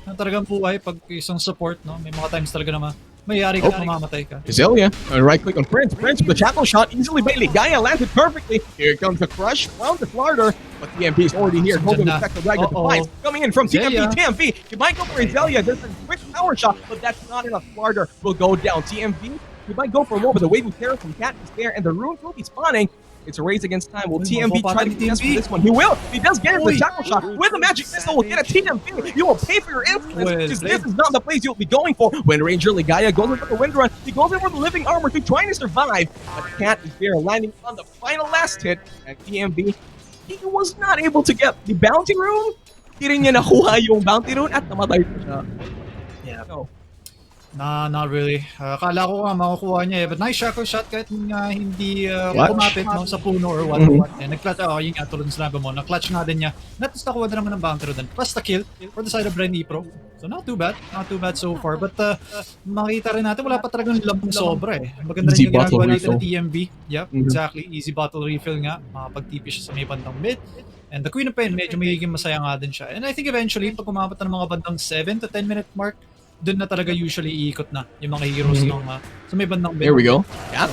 At talagang buhay pag isang support, no? May mga times talaga naman mayayari ka mamamatay ka. Azalea, right click on Prince. Prince with the shackle shot easily by Gaia lands it perfectly. Here comes the crush from the Flarder, but TMP is already here. Holding the Spectral Dragon device. Coming in from TMP. TMP, he might go for Azalea. There's a quick power shot, but that's not enough. Flarder will go down. TMP, he might go for more, but the waving terror from Cat is there, and the runes will be spawning. It's a race against time. Will TMP try to contest with this one? He will. He does get it with the shackle shot. With the magic missile, will get a TMP. You will pay for your influence. This is not the place you'll be going for. Wind Ranger Ligaya goes in for the Wind Run. He goes in for the living armor to try to survive. But Cat is there, landing on the final last hit. And TMP, he was not able to get the bounty rune. Hindi rin niya nakuha yung bounty rune at namatay po siya. Yeah. No. Nah, not really. Akala ko nga makukuha niya eh. But nice shackle shot kahit hindi kumapit no, sa puno or what. And nag-clutch, yun nga tulad ng sinabi mo, na-clutch nga din niya. Not just nakuha din naman ng bounty din. Plus the kill for the side of BRE Pro. So not too bad so far. But makita rin natin, wala pa talagang lambong sobra eh. Maganda rin yung ginagawa natin ng TMV. Yep, exactly. Easy bottle refill nga. Makapag-TP siya sa may bandang mid. And the Queen of Pain, medyo magiging masaya nga din siya. And I think eventually, pag umabot na ng mga bandang 7 to 10 minute mark, dun na talaga usually iikot na yung mga heroes ng so may bandang There we go. Yeah.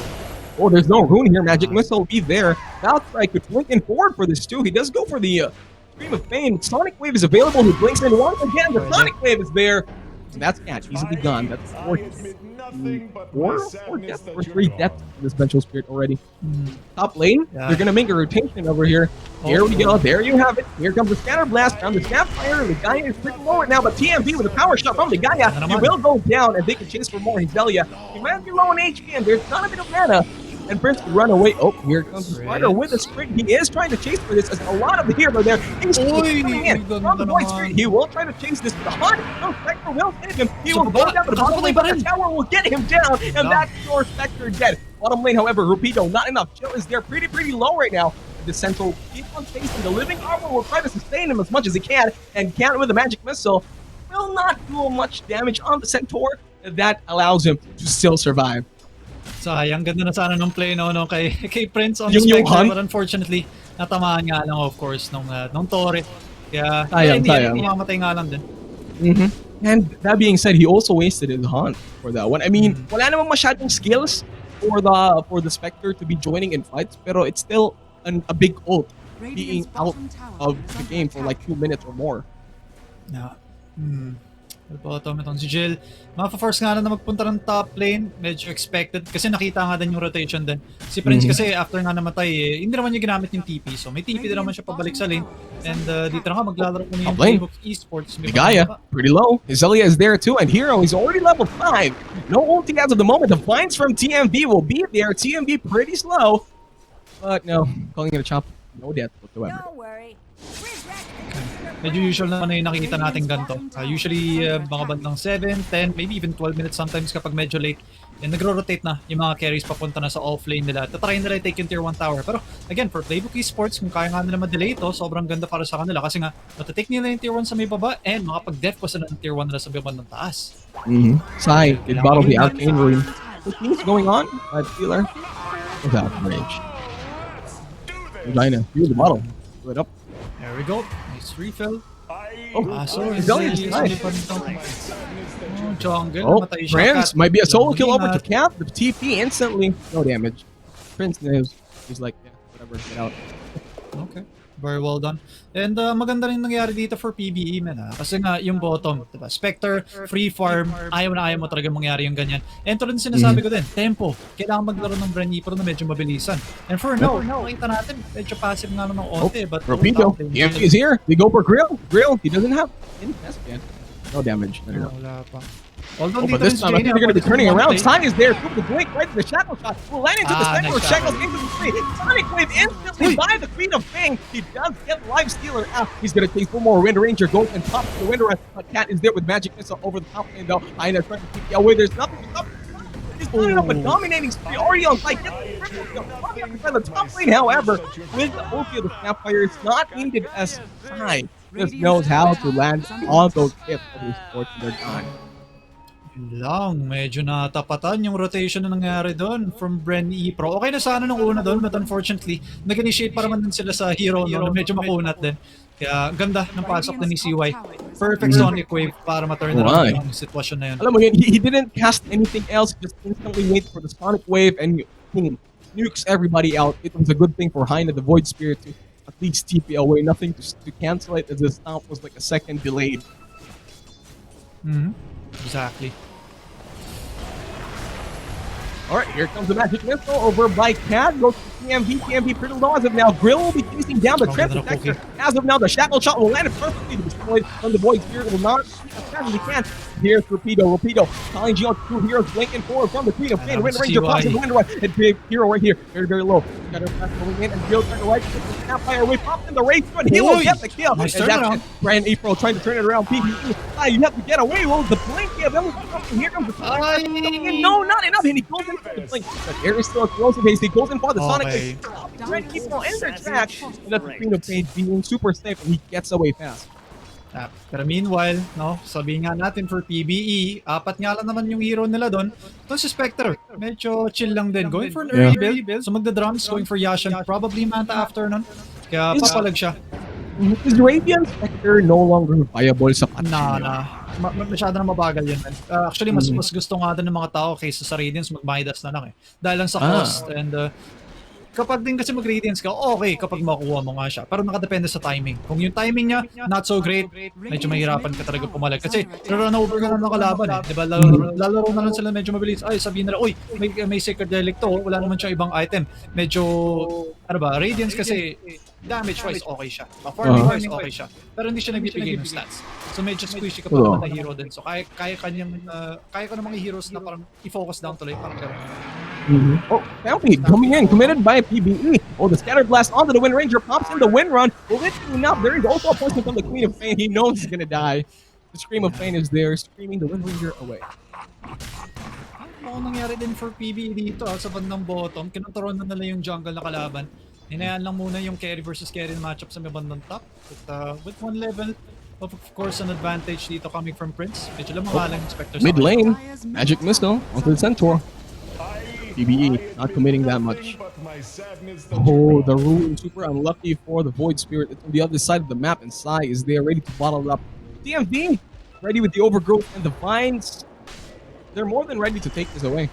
Oh, there's no rune here. Magic Missile will be there. Valkyrie could blink in forward for this too. He does go for the Scream of Pain. Sonic Wave is available. He blinks in once again. The Sonic Wave is there. So that's Cat. Easily gone. That's four deaths or 3 deaths in this Vengeful Spirit already. Top lane, they're going to make a rotation over here. Here we go. There you have it. Here comes the Scatter Blast from the Snapfire. Ligaya is pretty low right now, but TMP with a power shot from Ligaya. He will go down, and they can chase for more. Azalea, he might be low on HP, and there's not a bit of mana. And Prince can run away. Oh, here comes the Spider with a sprint. He is trying to chase for this, as a lot of the hero there. He's coming in from the Void Spirit. He will try to chase this, but the Hunt, no, Spectre will hit him. He will go down to the bottom lane, but the tower will get him down, and that's your Spectre dead. Bottom lane, however, Rupido, not enough. Chill is there pretty low right now. The Central keep on chasing. The living armor will try to sustain him as much as he can, and Cat with the magic missile will not do much damage on the Centaur. That allows him to still survive. Sayang, ganda na sana nung play no kay Prince on the Spectre, but unfortunately, natamaan nga lang of course nung Torre. Kaya sayang. Mamatay nga lang din. And that being said, he also wasted his hunt for that one. I mean, wala namang masyadong skills for the Spectre to be joining in fights, pero it's still a big ult being out of the game for like 2 minutes or more. Yeah. Bottom itong si Jill. Mapa-force nga na magpunta ng top lane. Medyo expected kasi nakita nga din yung rotation din. Si Prince kasi after nga namatay hindi naman niya ginamit yung TP. So may TP din naman siya pabalik sa lane. And dito na nga maglalaro ko na yung playbook Esports. Ligaya, pretty low. Azalea is there too, and Hero is already level 5. No ulti as of the moment. The vines from TMV will be there. TMV pretty slow. But no, calling it a chop. No death whatsoever. Don't worry. Medyo usual naman na yung nakikita natin ganito. Usually, mga bandang 7, 10, maybe even 12 minutes sometimes kapag medyo late. And nagro-rotate na yung mga carries papunta na sa off-lane nila. Tatry nila i-take yung tier 1 tower. Pero again, for Playbook Esports, kung kaya nga nila ma-delay ito, sobrang ganda para sa kanila. Kasi nga, matatake nila yung tier 1 sa may baba and makapag-def pa sila ng tier 1 nila sa baba ng taas. Sai, it bottled the Arcane Rune. What's going on? Healer. Without rage. Vagina, heal the bottle. split up. There we go. Nice refill. Oh, He's nice. Jungle. Oh, Namatay siya. Prince Cat. might be a solo kill over to Ingat. Cap. The TP instantly, no damage. Prince knows. He's like, yeah, whatever, get out. Okay. Very well done. And maganda rin nangyari dito for PBE, man. Kasi nga, yung bottom, diba? Spectre, free farm, ayaw na ayaw mo talaga mangyari yung ganyan. And to rin sinasabi ko din, tempo. Kailangan maglaro ng BRE Pro na medyo mabilisan. And for now, makita natin, medyo passive nga lang ng onte. But Rapido, TMP is here. They go for Grill. Grill, he doesn't have any test yet. No damage. No. Wala pa. Although Oh, but dito this rin si time I Jane, think they're going to be turning around. Monte. Sai is there. Through the blink right to the shackle shot. Will land into the center. nice Shackles shackle. into the tree. Sonic Wave instantly by the Queen of Fang. He does get Life Stealer out. He's going to chase one more Wind Ranger. Goes and pops the Wind Ranger. But Cat is there with Magic Missile over the top lane though. Aina trying to keep the away. There's nothing to stop. He's putting up a dominating spree. Already on site. Gets the triple kill. By the top lane, however, with the ulti of the Snapfire, it's not needed as Sai just knows how to land on those hits of his sports and they're gone. Yun lang, medyo natapatan yung rotation na nangyari doon from BRE Pro. Okay na sana nung una doon, but unfortunately, nag-initiate pa naman din sila sa hero no, na medyo makunat din. Kaya ganda ng pasok na ni CY. Perfect Sonic Wave para ma-turn around yung sitwasyon na yun. Alam mo yun, he didn't cast anything else, just instantly wait for the Sonic Wave and boom, nukes everybody out. It was a good thing for Heine, the Void Spirit, to at least TP away, nothing to cancel it, as the stomp was like a second delayed. Exactly. Alright, here comes the Magic Missile over by Cad. Goes to TMV. TMV pretty low as of now. Grill will be chasing down the Trip Protector. As of now, the Shackle Shot will land it perfectly to destroy from the Void Spirit. Will not as fast as he can. Here's Rapido. Rapido challenging on two heroes, blinking forward from the Queen of Pain. Wind Ranger pops in Wind Run. And big hero right here. Very, very low. Got her fast going in. And Grill trying to right. Snapfire away. Pops in the race. But he will get the kill. Nice And that's it. Brand April trying to turn it around. PvE. You have to get away. Well, the blink. Yeah, that was something. Here comes the No, not enough. And he goes in for the blink. But there is still explosive haste. He goes in for the Sonic Wave. Brand April in their track. And that's the Queen of Pain being super safe. And he gets away fast. Pero meanwhile, no, sabihin nga natin for PBE, apat nga lang naman yung hero nila doon. Ito si Spectre, medyo chill lang din. Going for an early build. So magda-drums, going for Yashan. Probably Manta after nun. Kaya papalag siya. Is Radiant Spectre no longer viable sa patch? Masyado na mabagal yun. Actually, mas gusto nga din ng mga tao kaysa sa Radiance, mag-Midas na lang eh. Dahil lang sa cost and kapag din kasi mag-Radiance ka, okay kapag makuha mo nga siya. Pero nakadepende sa timing. Kung yung timing niya, not so great, medyo mahirapan ka talaga pumalag. Kasi run over ka na ng kalaban eh. Diba? Lalaro na lang sila medyo mabilis. Ay, sabihin nila, uy, may Sacred Relic to. Wala naman siya ibang item. Medyo, ano ba, Radiance kasi damage-wise okay siya. Farming-wise okay siya. Pero hindi siya nagbibigay ng stats. So medyo squishy kapag naman na hero din. So kaya ka namang heroes na parang i-focus down tuloy. Parang gano'n. Oh, Bounty coming in, committed by PBE. Oh, the Scatter Blast onto the Wind Ranger, pops in the Wind Run. Well, interestingly enough, there is also a poison from the Queen of Pain. He knows he's gonna die. The Scream of Pain is there, screaming the Wind Ranger away. Ano nangyari din for PBE dito sa bandang bottom? Kinontrol na nila yung jungle na kalaban. Hinayaan lang muna yung carry versus carry matchup sa may bandang top. But with one level, of course, an advantage dito coming from Prince. Medyo lang yung Spectre. Mid lane, Magic Missile onto the Centaur. PBE not committing that much. Oh, the Ruin super unlucky for the Void Spirit. It's on the other side of the map, and Sai is there ready to bottle up. DMV ready with the Overgrowth and the Vines. They're more than ready to take this away.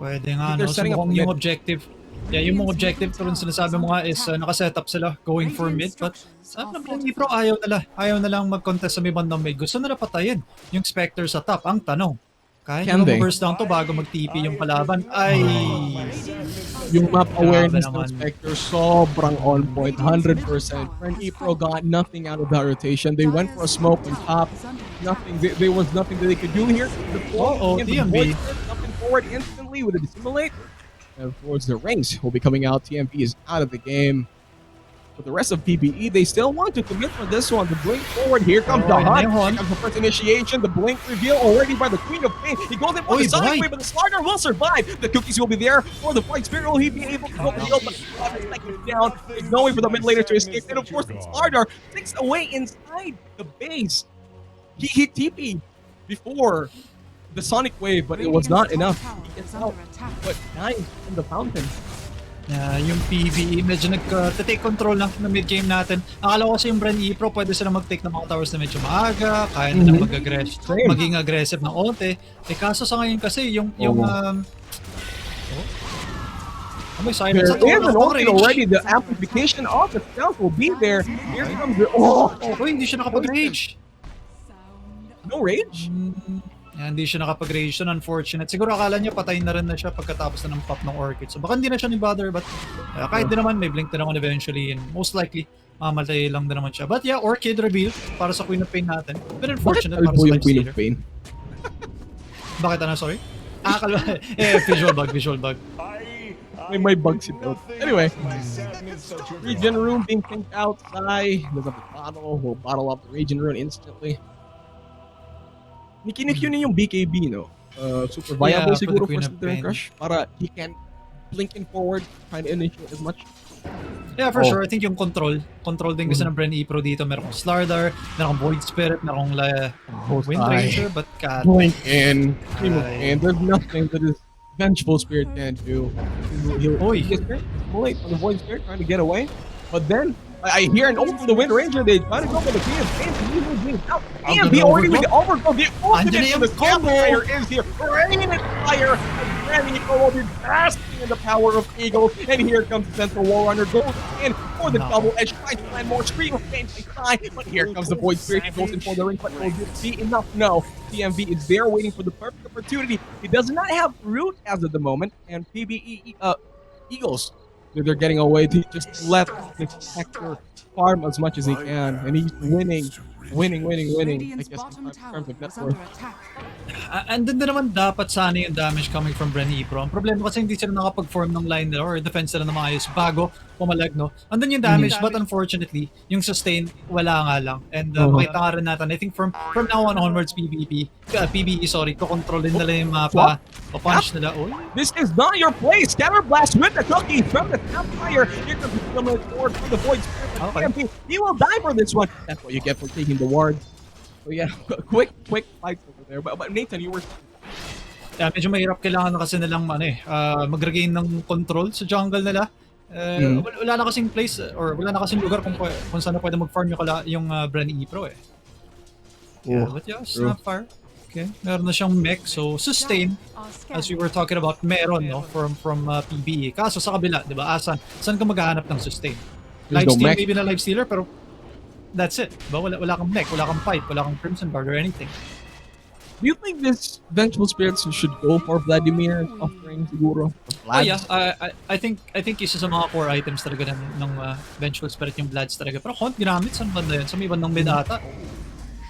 Pwede nga, no? So mukhang yung objective. Yeah, yung mga objective ko rin sinasabi mo nga is nakaset-up sila going for mid. But saan naman yung Pro ayaw na lang mag-contest sa may bandang mid. Gusto nila patayin yung Spectre sa top. Ang tanong, kahit yung burst down to bago mag-TP yung kalaban, ay... Yung map awareness ng Spectre sobrang on point, 100%. Friend Pro got nothing out of that rotation. They went for a smoke on top. Nothing. There was nothing that they could do here. TMB. Jumping forward instantly with a Dissimulate. And of course, the ranks will be coming out. TMP is out of the game. But the rest of PBE, they still want to commit for this one. The blink forward. Here comes the hunt. Here comes the first initiation. The blink reveal already by the Queen of Pain. He goes in for the Sonic Wave, but the Slardar will survive. The cookies will be there for the Void Spirit. Will he be able to go for the ult? But down. There's no way for the mid laner to escape. And of course, the Slardar sticks away inside the base. He hit TP before the Sonic Wave, but it was not enough. He gets out, but dies in the fountain. Yung PBE, medyo nag-take control na mid game natin. Akala ko kasi yung BRE Pro, pwede sila mag-take ng mga towers na medyo maaga, kaya na maging aggressive ng onte. Kaso sa ngayon kasi, may silence There is an ulti already. The amplification of the stealth will be there. Here comes the... Hindi siya nakapag-rage. No rage? Hindi siya nakapag-rage. So, unfortunate. Siguro akala niya patay na rin na siya pagkatapos na ng pop ng Orchid. So, baka hindi na siya ni bother, but kahit din naman, may blink din naman eventually, and most likely, mamatay lang din naman siya. But yeah, Orchid reveal para sa Queen of Pain natin. But unfortunate para sa yung Queen Lifestealer. of Pain? Bakit sorry? Visual bug. May bugs in it. Anyway, Regen Rune being pinked out. Sai does up the bottle. Will bottle up the Regen Rune instantly. Nikinikyu niya yung BKB, no? Super viable siguro for Slither Crush para he can blink in forward, trying to initiate as much. Yeah, for sure. I think yung control din kasi ng BRE Pro dito. Meron kong Slardar, meron kong Void Spirit, meron kong Wind Ranger, but blink in. And there's nothing that is Vengeful Spirit can do. He'll get late on the Void Spirit trying to get away. But then I hear an ult from the Wind Ranger. They try to go for the PMP. PMP already with the overgrowth. The ultimate for the Campfire is here. Rain and fire. And BRE Pro will be basking in the power of Eagles. And here comes the Central War Runner. Goes in for the double edge. Tries to land more Scream of Pain by side. But here comes the Void Spirit. He goes in for the ring. But will this be enough? No. TMV is there waiting for the perfect opportunity. He does not have root as of the moment. And PBE Eagles, they're getting away. He just let the Hector farm as much as he can. And he's winning. I guess in terms of net worth. Andun din naman dapat sana yung damage coming from BRE Pro. Ang problema kasi hindi sila nakapag-form ng line nila or defense nila na maayos bago pumalag, no? Andun yung damage, but unfortunately, yung sustain, wala nga lang. And makita nga rin natin, I think from now on onwards, PBE, kukontrolin nila yung mapa, punch nila. This is not your play. Scatter Blast with the cookie from the Campfire. Here comes the Summoner forward from the Void Spirit. He will die for this one. That's what you get for taking the ward. So yeah, quick fights over there. But Nathan, you were... Yeah, medyo mahirap kailangan na kasi nilang mag-regain ng control sa jungle nila. Wala na kasing place or wala na kasing lugar kung saan na pwede mag-farm yung BRE Pro eh. But yeah, Snapfire. Okay, meron na siyang mech, so sustain. As we were talking about, meron no from PBE. Kaso sa kabila, 'di ba? Saan ka maghahanap ng sustain? Lifesteal, maybe na Lifestealer, pero that's it. Diba? Wala kang mech, wala kang pipe, wala kang Crimson Guard or anything. Do you think this Vengeful Spirits should go for Vladimir offering siguro? Yeah, I think isa sa mga core items talaga ng Vengeful Spirit yung Vlads talaga. Pero Hunt ginamit sa banda yun, sa may bandang mid ata.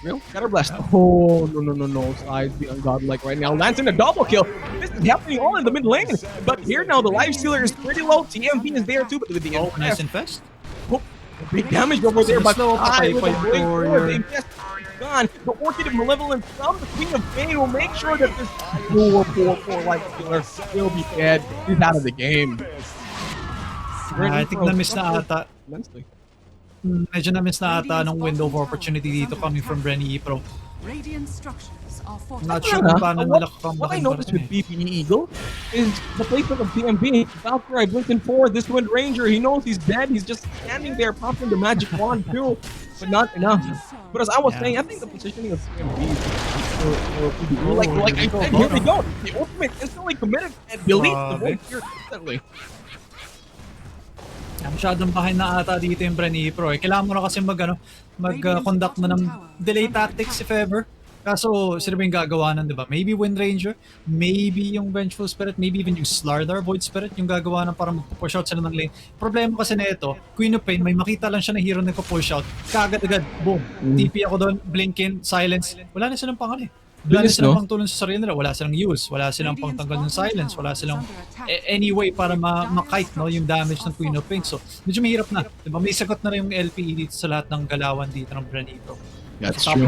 Real? Scatter Blast. Oh, no. Side's being godlike right now. Lands in a double kill. This is happening all in the mid lane. But here now, the Lifestealer is pretty low. TMV is there too, but with the nice infest. Big damage over there, but slow patay pa yung warrior. Gone. The Orchid of Malevolence from the Queen of Pain will make sure that this poor Lifestealer will be dead. He's out of the game. I think na-miss na ata. Immensely. Medyo na-miss na ata ng window of opportunity dito coming from BRE Pro. Not sure kung paano nila What I noticed with BPE Eagle is the placement of TMV. Valkyrie blinking forward, this Wind Ranger, he knows he's dead, he's just standing there popping the magic wand too, but not enough. But as I was saying, I think the positioning of TMV for PBE, like I said, here we go. The ultimate instantly committed and deletes the Void here instantly. Masyadong behind na ata dito yung BRE Pro eh. Kailangan mo na kasi mag-conduct mo ng delay tactics if ever. Kaso, sino ba yung gagawa nun, di ba? Maybe Wind Ranger, maybe yung Vengeful Spirit, maybe even yung Slardar, Void Spirit, yung gagawa ng para mag-push out sila ng lane. Problema kasi na ito, Queen of Pain, may makita lang siya na hero na nagpo-push out, kaagad-agad, boom, TP ako doon, blinkin, silence, wala na silang pangalan eh. Wala na silang pangtulong sa sarili nila, wala silang use, wala silang pangtanggal ng silence, wala silang any way para makite no, yung damage ng Queen of Pain. So, medyo mahirap na. Diba? May sagot na rin yung LPE dito sa lahat ng galawan dito ng BRE Pro. That's true.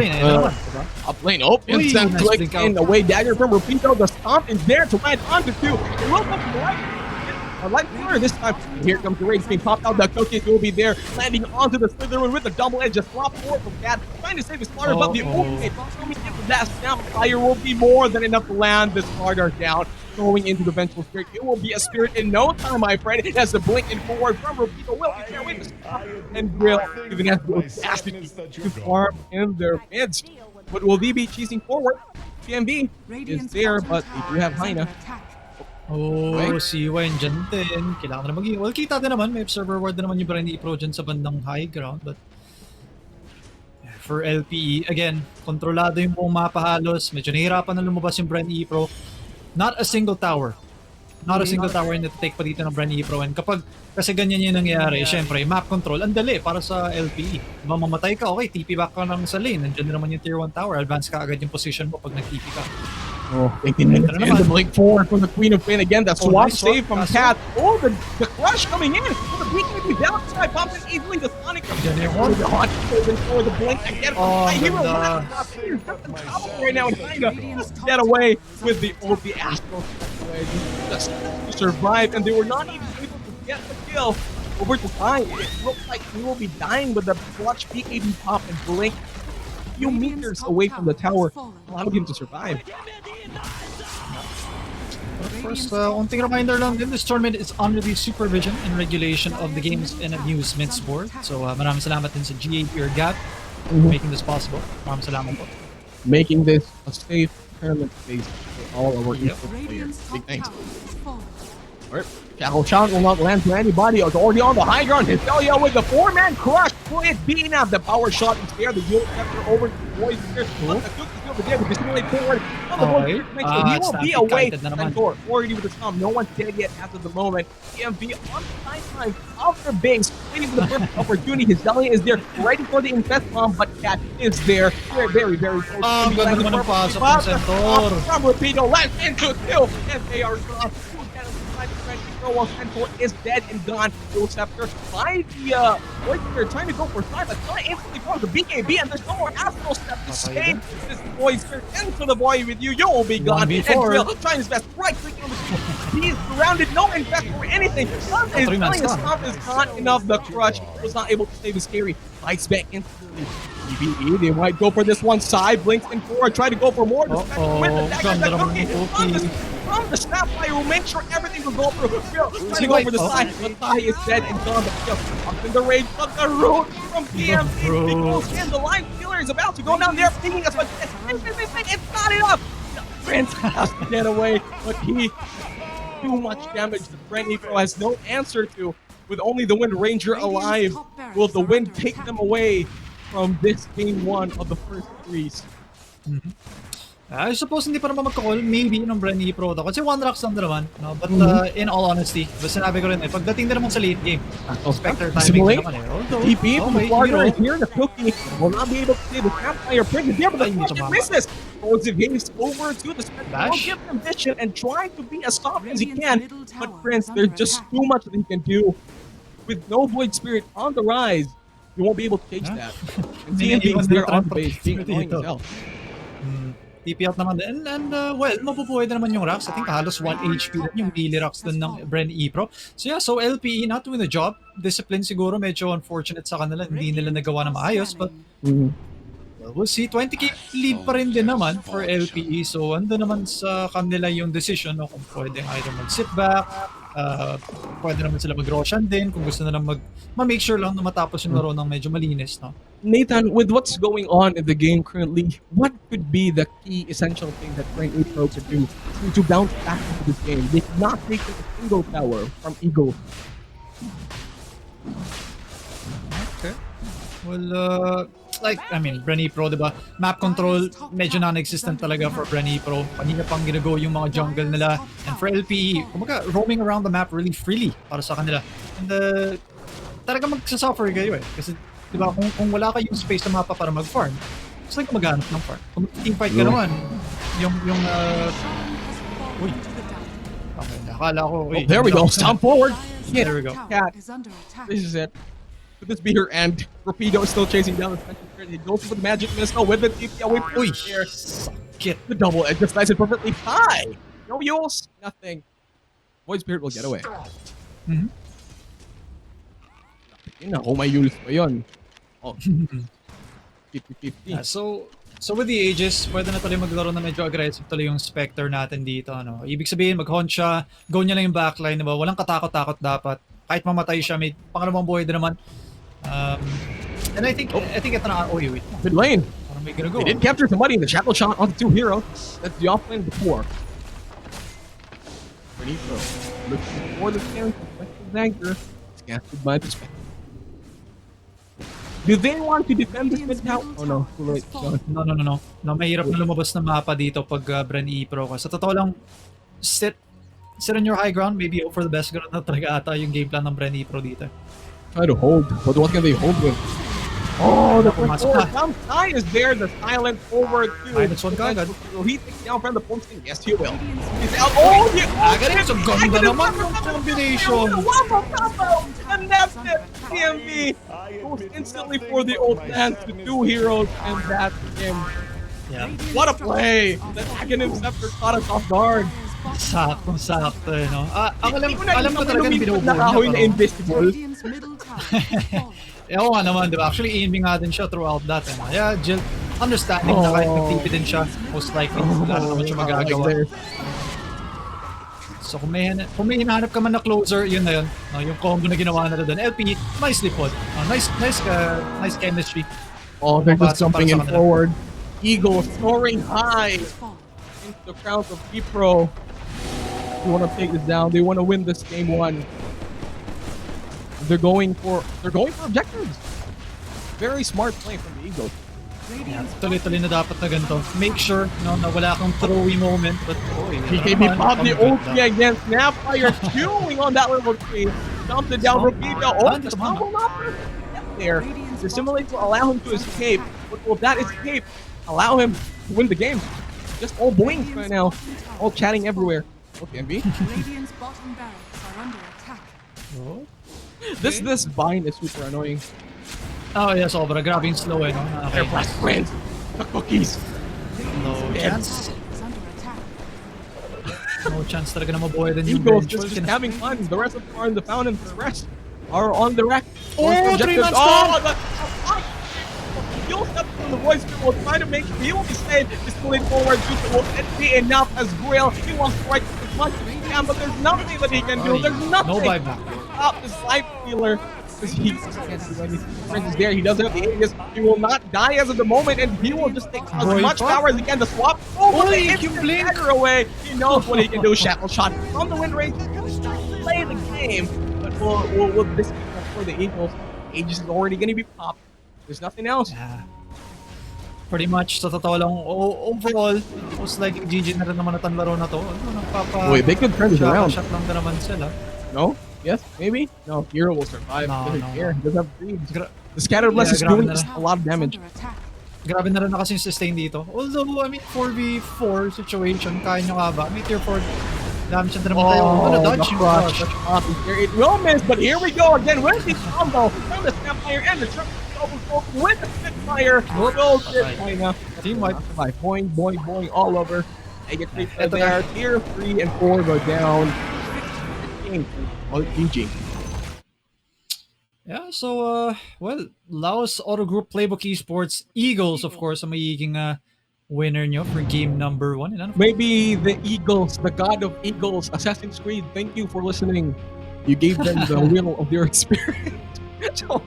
Top lane, instant click in, away dagger from Rupito. The stomp is there to land onto two. It will come to the right. A light flare this time. And here comes the rage being popped out. The cookies will be there, landing onto the Slytherin with the double edge. Just flop forward from Cat, trying to save his Slardar, but the ultimate coming into that Snapfire will be more than enough to land this Slardar down. going into the Vengeful Spirit. It will be a Spirit in no time, my friend. It has to blink in forward from Rapido. Will be there with the stop and Grill. Even has the audacity to farm in their midst. But will they be cheesing forward? PMB is there, but they do have Hyena. Oh, si Wayne dyan din. Kailangan na mag-i. Well, kita din naman. May observer ward na naman yung BRE Pro dyan sa bandang high ground. But for LPE, again, kontrolado yung buong mapa halos. Medyo nahihirapan na lumabas yung BRE Pro. Not a single tower. Not a single tower na take pa dito ng BRE Pro. And kapag kasi ganyan yung nangyayari, syempre, map control, ang dali para sa LPE. Diba, mamatay ka, okay, TP back ka lang sa lane. Nandiyan na naman yung tier 1 tower. Advance ka agad yung position mo pag nag-TP ka. Oh, taking in the blink forward from the Queen of Pain again. That swap nice save from swap. Cat. Oh, the crush coming in. Oh, the BKB downside pops in easily. The Sonic Dyan the hot for the blink again. Oh, Hero ganda. right now and kinda get away with the ulti Astro away just to survive, and they were not even able to get the kill over to die. It looks like he will be dying with the clutch BKB pop and blink a few meters away from the tower, allowed him to survive. First, unting reminder lang din, this tournament is under the supervision and regulation of the Games and Amusements Board. So, maraming salamat din sa GAP or GAP for making this possible. Maraming salamat po. Making this a safe tournament space for all our esports players. Big thanks. Alright, Shackle Shot will not land to anybody. It's already on the high ground. Hysteria with the 4-man crush. Will it be enough? The power shot is there. The Yule Scepter over to the boys here. But the Duke is still there to dissimulate forward. On the board, he will be away. Mentor already with the storm. No one's dead yet as of the moment. EMV on the sideline of their base, waiting for the perfect opportunity. Hysteria is there, ready for the infest bomb, but Cat is there. Very, very close. Ganda naman ang pasok ng Centaur. From Rapido, left into two, and they are gone. While Centaur is dead and gone. Yule Scepter by the they're trying to go for side, but not instantly from the BKB, and there's no more Astral Step to save this Voicer into the void with you. You'll be gone. And Drill trying his best, right clicking on the screen. He's surrounded, no invest or anything. Something is telling his stop is not enough. The clutch was not able to save his carry. Bites back instantly. BBE, they might go for this one side, blinks in forward, try to go for more. With the dagger, the cookie from the Snapfire will make sure everything will go through. Trying to go for the side, but Tai is dead and gone. Up in the rage, but the root from PMC goes in. The line killer is about to go down there, thinking us, but it's not enough. Prince has to get away, but he too much damage. The BRE Pro has no answer to. With only the Wind Ranger alive, will the Wind take them away from this game 1 of the first series? I suppose hindi pa naman magka-call, maybe ng BRE Pro daw. Kasi one rocks lang naman. No? But in all honesty, sinabi ko rin pagdating din naman sa late game, Spectre timing din naman Although, TP from the Florida is here. The Cookie will not be able to save the Campfire Prince there, but the Cookie misses. Explosive haste over to the Spectre. Will give him vision and try to be as soft as he can. But Prince, there's just too much that he can do. With no Void Spirit on the rise, you won't be able to change that. And TNB is there on base, being annoying as hell. TP out naman din. And well, mapupuhay na naman yung rocks. I think halos 1 HP din yung melee rocks din ng BRE Pro. So yeah, so LPE not doing the job. Discipline siguro medyo unfortunate sa kanila. Hindi nila nagawa na maayos. But we'll see. 20k lead pa rin din naman for LPE. So ando naman sa kanila yung decision no, kung pwedeng either mag-sit back, pwede naman sila mag-Roshan din kung gusto na lang ma-make sure lang na matapos yung laro ng medyo malinis. No? Nathan, with what's going on in the game currently, what could be the key essential thing that BRE Pro could do to bounce back into this game? They could not take a single tower from Eagle. Okay. Well, BRE Pro, diba? Map control, medyo non-existent talaga for BRE Pro. Kanina pang ginago yung mga jungle nila. And for LPE, kumaga, roaming around the map really freely para sa kanila. And talaga magsasuffer kayo Kasi, diba, kung wala kayong space sa mapa para mag-farm, it's like maghanap ng farm. Kung teamfight ka naman, uy. Okay, nakala ko, uy. There we go, stomp forward. There we go. Cat, this is it. Could this be her end? Rapido is still chasing down the Spectre. He goes for the magic missile with the TP away from here. Get the double edge just slices it perfectly high. No use, nothing. Void Spirit will get away. Yun na, may Yules pa yun. Oh. 50-50. So, So with the Aegis, pwede na tuloy maglaro na medyo aggressive tuloy yung Spectre natin dito. Ano? Ibig sabihin, mag-hunt siya, go niya lang yung backline, diba? Walang katakot-takot dapat. Kahit mamatay siya, may pangalawang buhay din naman. And I think ito na, oh wait. Mid lane. Parang may gonna go. They did capture somebody in the shackle shot on the 2 heroes. That's the offlane before. Benito looking for the chance to flex his anchor. It's casted by the Spectre. Do they want to defend this mid now? Oh no, too late. No. Mahirap na lumabas na mapa dito pag BRE Pro ka. Sa totoo lang, sit on your high ground, maybe hope for the best. Ganun na talaga ata yung game plan ng BRE Pro dito. Try to hold, but what can they hold with? Oh, the Pumasok na. Tom Sai is there, the silent over to. Minus one kagad. Will he take down from the posting? Yes, he will. He's out. Oh, yeah. Agad yun. So ganda naman yung combination. Combo, and that's it. TMB goes instantly for the old man to 2 heroes, and that's him. Yeah. What a play! The Aghanim Scepter caught us off guard. Sakto no? Hindi Alam ko talaga lumipad binubuo na kahoy na niya. invisible. Oo nga naman, di ba? Actually, aiming nga din siya throughout that. Yeah, Jill, understanding na kahit nag-TP din siya, most likely, wala na naman siya magagawa. So kung may hinahanap ka man na closer, yun na yun. No, yung combo na ginawa na doon. LPE, nicely put. Nice chemistry. Oh, they're just Mabasa jumping in para sa kanila. forward. Eagle soaring high into the crowds of Pro. They want to take this down. They want to win this game 1. They're going for objectives. Very smart play from the Eagles. Yeah, tuloy-tuloy na dapat na ganito. Make sure no, na wala kang throwy moment. But, PKB popped the ulti against Snapfire, chewing on that level 3. Dumped it down, Rapido. Oh, the bomb will not get there. The simulate will allow him to escape. But will that escape allow him to win the game? Just all boings right now. All chatting everywhere. Okay, MB. Radiant's bottom barracks are under attack. This bind is super annoying. Oh yeah, sobra. Grabe yung slow no? Their blast friends. The cookies. No chance. Is under attack. No chance talaga na mabuhay din yung Eagles bench. just having fun. The rest of them are in the fountain. The rest are on the rack. Oh, Objectives. 3 months Oh, you'll step from the voice will try to make sure he will be safe. He's pulling forward. Juice will be enough as Grail. He wants to right as much as he can, but there's nothing that he can do. There's nothing. No buyback. Stop this life stealer. Because he can't do anything. Friends is there. He doesn't have the Aegis. He will not die as of the moment, and he will just take as Boy, much fuck. power as he can to swap. Oh, but Boy, the you instant blink. dagger away. He knows what he can do. Shackle shot on the win rate. Play the game, but will this be enough for the Eagles? Aegis is already going to be popped. There's nothing else. Yeah. Pretty much, sa totoo lang, overall, most likely GG na rin naman natang laro na to. Wait, they could turn it around. Shot lang na naman sila. No? Yes? Maybe? No, Hero will survive. No, He doesn't no. care. He doesn't have dreams. Gra- The Scattered Blast is grabe doing na. a lot of damage. Under attack. Grabe na rin na kasi yung sustain dito. Although, I mean, 4v4 situation, kaya nyo nga ba? May tier 4 damage na naman tayo. Oh, Dodge the yung crush. dodge. It will miss, but here we go again with the combo from the Snapfire and the triple with the Spitfire. Will get Team wipe. by boing, boing, boing all over. They get 3 Ito there. Tier 3 and 4 go down. Oh, GG. Yeah, so, well, Laos Auto Group Playbook Esports Eagles, of course, ang magiging winner nyo for game number 1. Maybe the Eagles, the god of Eagles, Assassin's Creed, thank you for listening. You gave them the will of their spirit. So,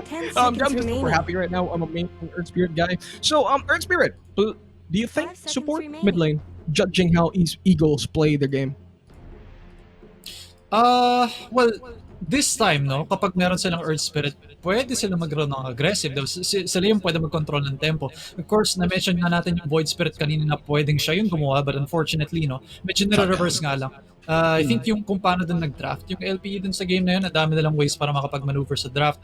10 I'm seconds just super remaining. happy right now. I'm a main Earth Spirit guy. So, Earth Spirit, do you think 5 seconds support remaining. mid lane, judging how Eagles play their game? Well, this time, no, kapag meron silang Earth Spirit, pwede sila mag-run ng aggressive. Sila yung pwede mag-control ng tempo. Of course, na-mention na natin yung Void Spirit kanina na pwedeng siya yung gumawa, but unfortunately, no, medyo nire-reverse nga lang. I think yung kung paano dun nag-draft, yung LPE dun sa game na yun, ang dami nilang ways para makapag-maneuver sa draft.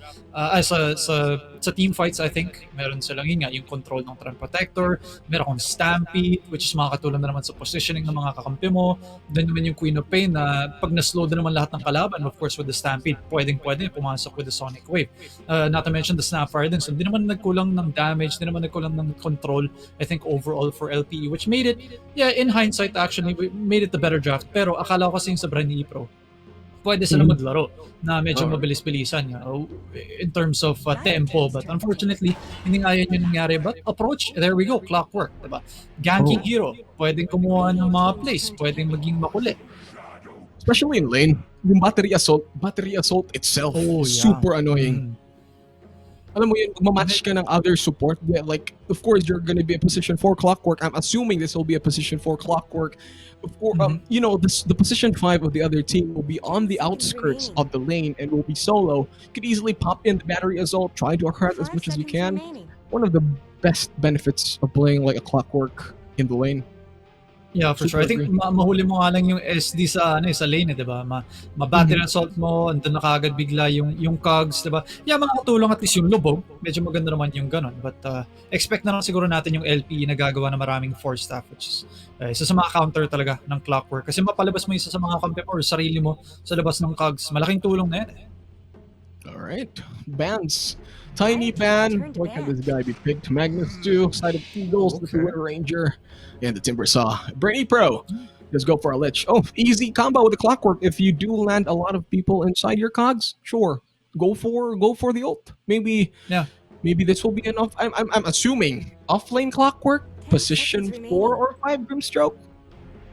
Sa team fights, I think, meron silang yun nga, yung control ng Trend Protector, meron akong Stampede, which is makakatulong na naman sa positioning ng mga kakampi mo. Then naman yung Queen of Pain na pag na-slow na naman lahat ng kalaban, of course with the Stampede, pwedeng pumasok with the Sonic Wave. Not to mention the Snapfire din. So hindi naman nagkulang ng damage, hindi naman nagkulang ng control, I think overall for LPE, which made it, yeah, in hindsight actually, made it the better draft. Pero akala ko kasi yung sa BRE Pro, pwede sila maglaro na medyo mabilis-bilisan in terms of tempo. But unfortunately, hindi nga yun yung nangyari. But approach, there we go, clockwork, diba? Ganking hero, pwedeng kumuha ng mga plays, pwedeng maging makulit. Especially in lane, yung battery assault itself, super annoying. Alam mo yun, magmamatch ka ng other support. Yeah, like, of course, you're gonna be a position 4 clockwork. I'm assuming this will be a position 4 clockwork. Of course, you know, the position 5 of the other team will be on the outskirts of the lane and will be solo. You could easily pop in the battery assault, try to harass as much as you can. One of the best benefits of playing like a clockwork in the lane. Yeah, for sure. I think mahuli mo nga lang yung SD sa lane, 'di ba? Ma-battery assault mo, andun na kaagad bigla yung cogs, 'di ba? Yeah, makakatulong at least yung lubog. Medyo maganda naman yung ganun. But expect na lang siguro natin yung LPE na gagawa ng maraming force staff, which is isa sa mga counter talaga ng clockwork. Kasi mapalabas mo isa sa mga kampi mo or sarili mo sa labas ng cogs. Malaking tulong na yan. Alright, bans. Tiny ban. Why can this guy be picked? Magnus 2, side of Eagles, the Winter Ranger, and the Timber Saw. BRE Pro. Just go for a lich. Oh, easy combo with the clockwork. If you do land a lot of people inside your cogs, sure. Go for the ult. Maybe this will be enough. I'm assuming offlane clockwork, position 4 or 5 Grimstroke.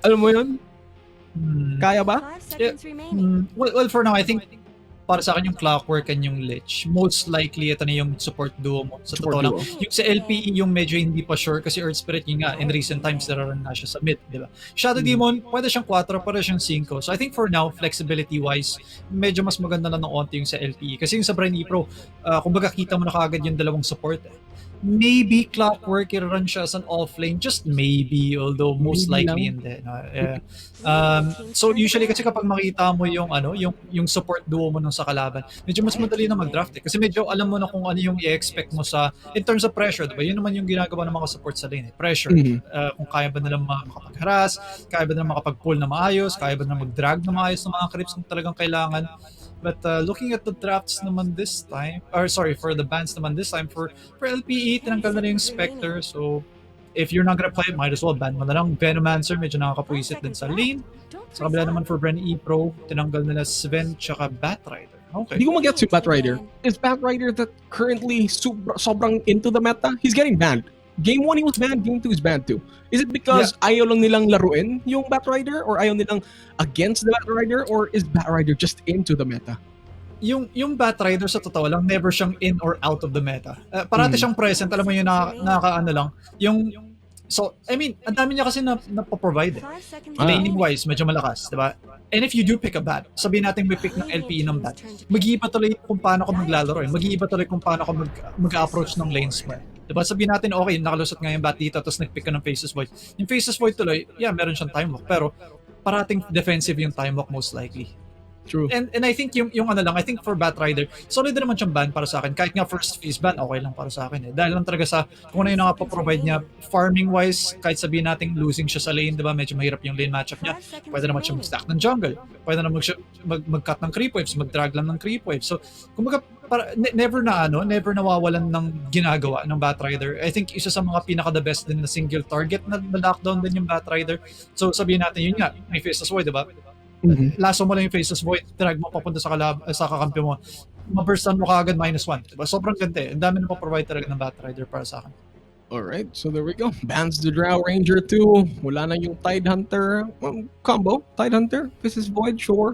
Alam mo yun? Kaya ba? 5 seconds remaining. Well, for now, I think para sa akin yung clockwork and yung lich, most likely ito na yung support duo mo. Sa totoo lang. Yung sa LPE yung medyo hindi pa sure kasi Earth Spirit yun nga in recent times nararan na siya sa mid, di ba? Shadow Demon, pwede siyang 4, pwede siyang 5. So I think for now, flexibility wise, medyo mas maganda na ng onti yung sa LPE. Kasi yung sa BRE Pro, kumbaga kita mo na kaagad yung dalawang support. Maybe clockwork i-run siya as an offlane, just maybe, although most likely hindi. So usually kasi kapag makita mo yung yung support duo mo nung sa kalaban, medyo mas madali na mag-draft kasi medyo alam mo na kung ano yung i-expect mo sa in terms of pressure, diba? Yun naman yung ginagawa ng mga support sa lane, pressure. Kung kaya ba nila makapag-harass, kaya ba nila makapag-pull na maayos, kaya ba nila mag-drag na maayos ng mga creeps kung talagang kailangan. But looking at the drafts naman this time, for the bans naman this time, for LPE, tinanggal na yung Spectre. So, if you're not gonna play it, might as well ban mo na lang. Venomancer, medyo nakakapuisit din sa lane. Sa kabila naman for BRE Pro, tinanggal nila Sven tsaka Batrider. Okay. Hindi ko mag-get si Batrider. Is Batrider that currently sobrang into the meta? He's getting banned. Game 1 he was banned, Game 2 is banned too. Is it because ayaw lang nilang laruin yung Batrider or ayaw nilang against the Batrider or is Batrider just into the meta? Yung Batrider sa totoo lang, never siyang in or out of the meta. Parati siyang present, alam mo yun, nakakaano lang. So, I mean, ang dami niya kasi napoprovide. Laning-wise, medyo malakas, di ba? And if you do pick a bat, sabihin natin may pick ng LPE ng bat, mag-iiba tuloy kung paano ka maglalaro. Mag-iiba tuloy kung paano ka mag-approach ng lanes mo. Diba? Sabihin natin, okay, nakalusot nga yung bat dito, tapos nag-pick ka ng Faceless Void. Yung Faceless Void tuloy, meron siyang time walk, pero parating defensive yung time walk most likely. True. And I think yung I think for Batrider, solid na naman siyang ban para sa akin. Kahit nga first phase ban, okay lang para sa akin. Dahil lang talaga sa kung ano yung nakapaprovide niya farming-wise, kahit sabihin natin losing siya sa lane, diba? Medyo mahirap yung lane matchup niya. Pwede naman siya mag-stack ng jungle. Pwede naman mag-cut ng creep waves, mag-drag lang ng creep waves. So, kumbaga, never nawawalan ng ginagawa ng Batrider. I think isa sa mga pinaka-the best din na single target na lockdown din yung Batrider. So, sabihin natin, yun nga, may Faceless Void, diba? Laso mo lang yung Faceless Void, drag mo papunta sa kakampi mo, maburstan mo kaagad -1. Diba? Sobrang ganda eh. Ang dami na pa-provide talaga ng Batrider para sa akin. Alright, so there we go. Bans the Drow Ranger 2. Wala na yung Tide Hunter combo. Tide Hunter, Faceless Void, sure.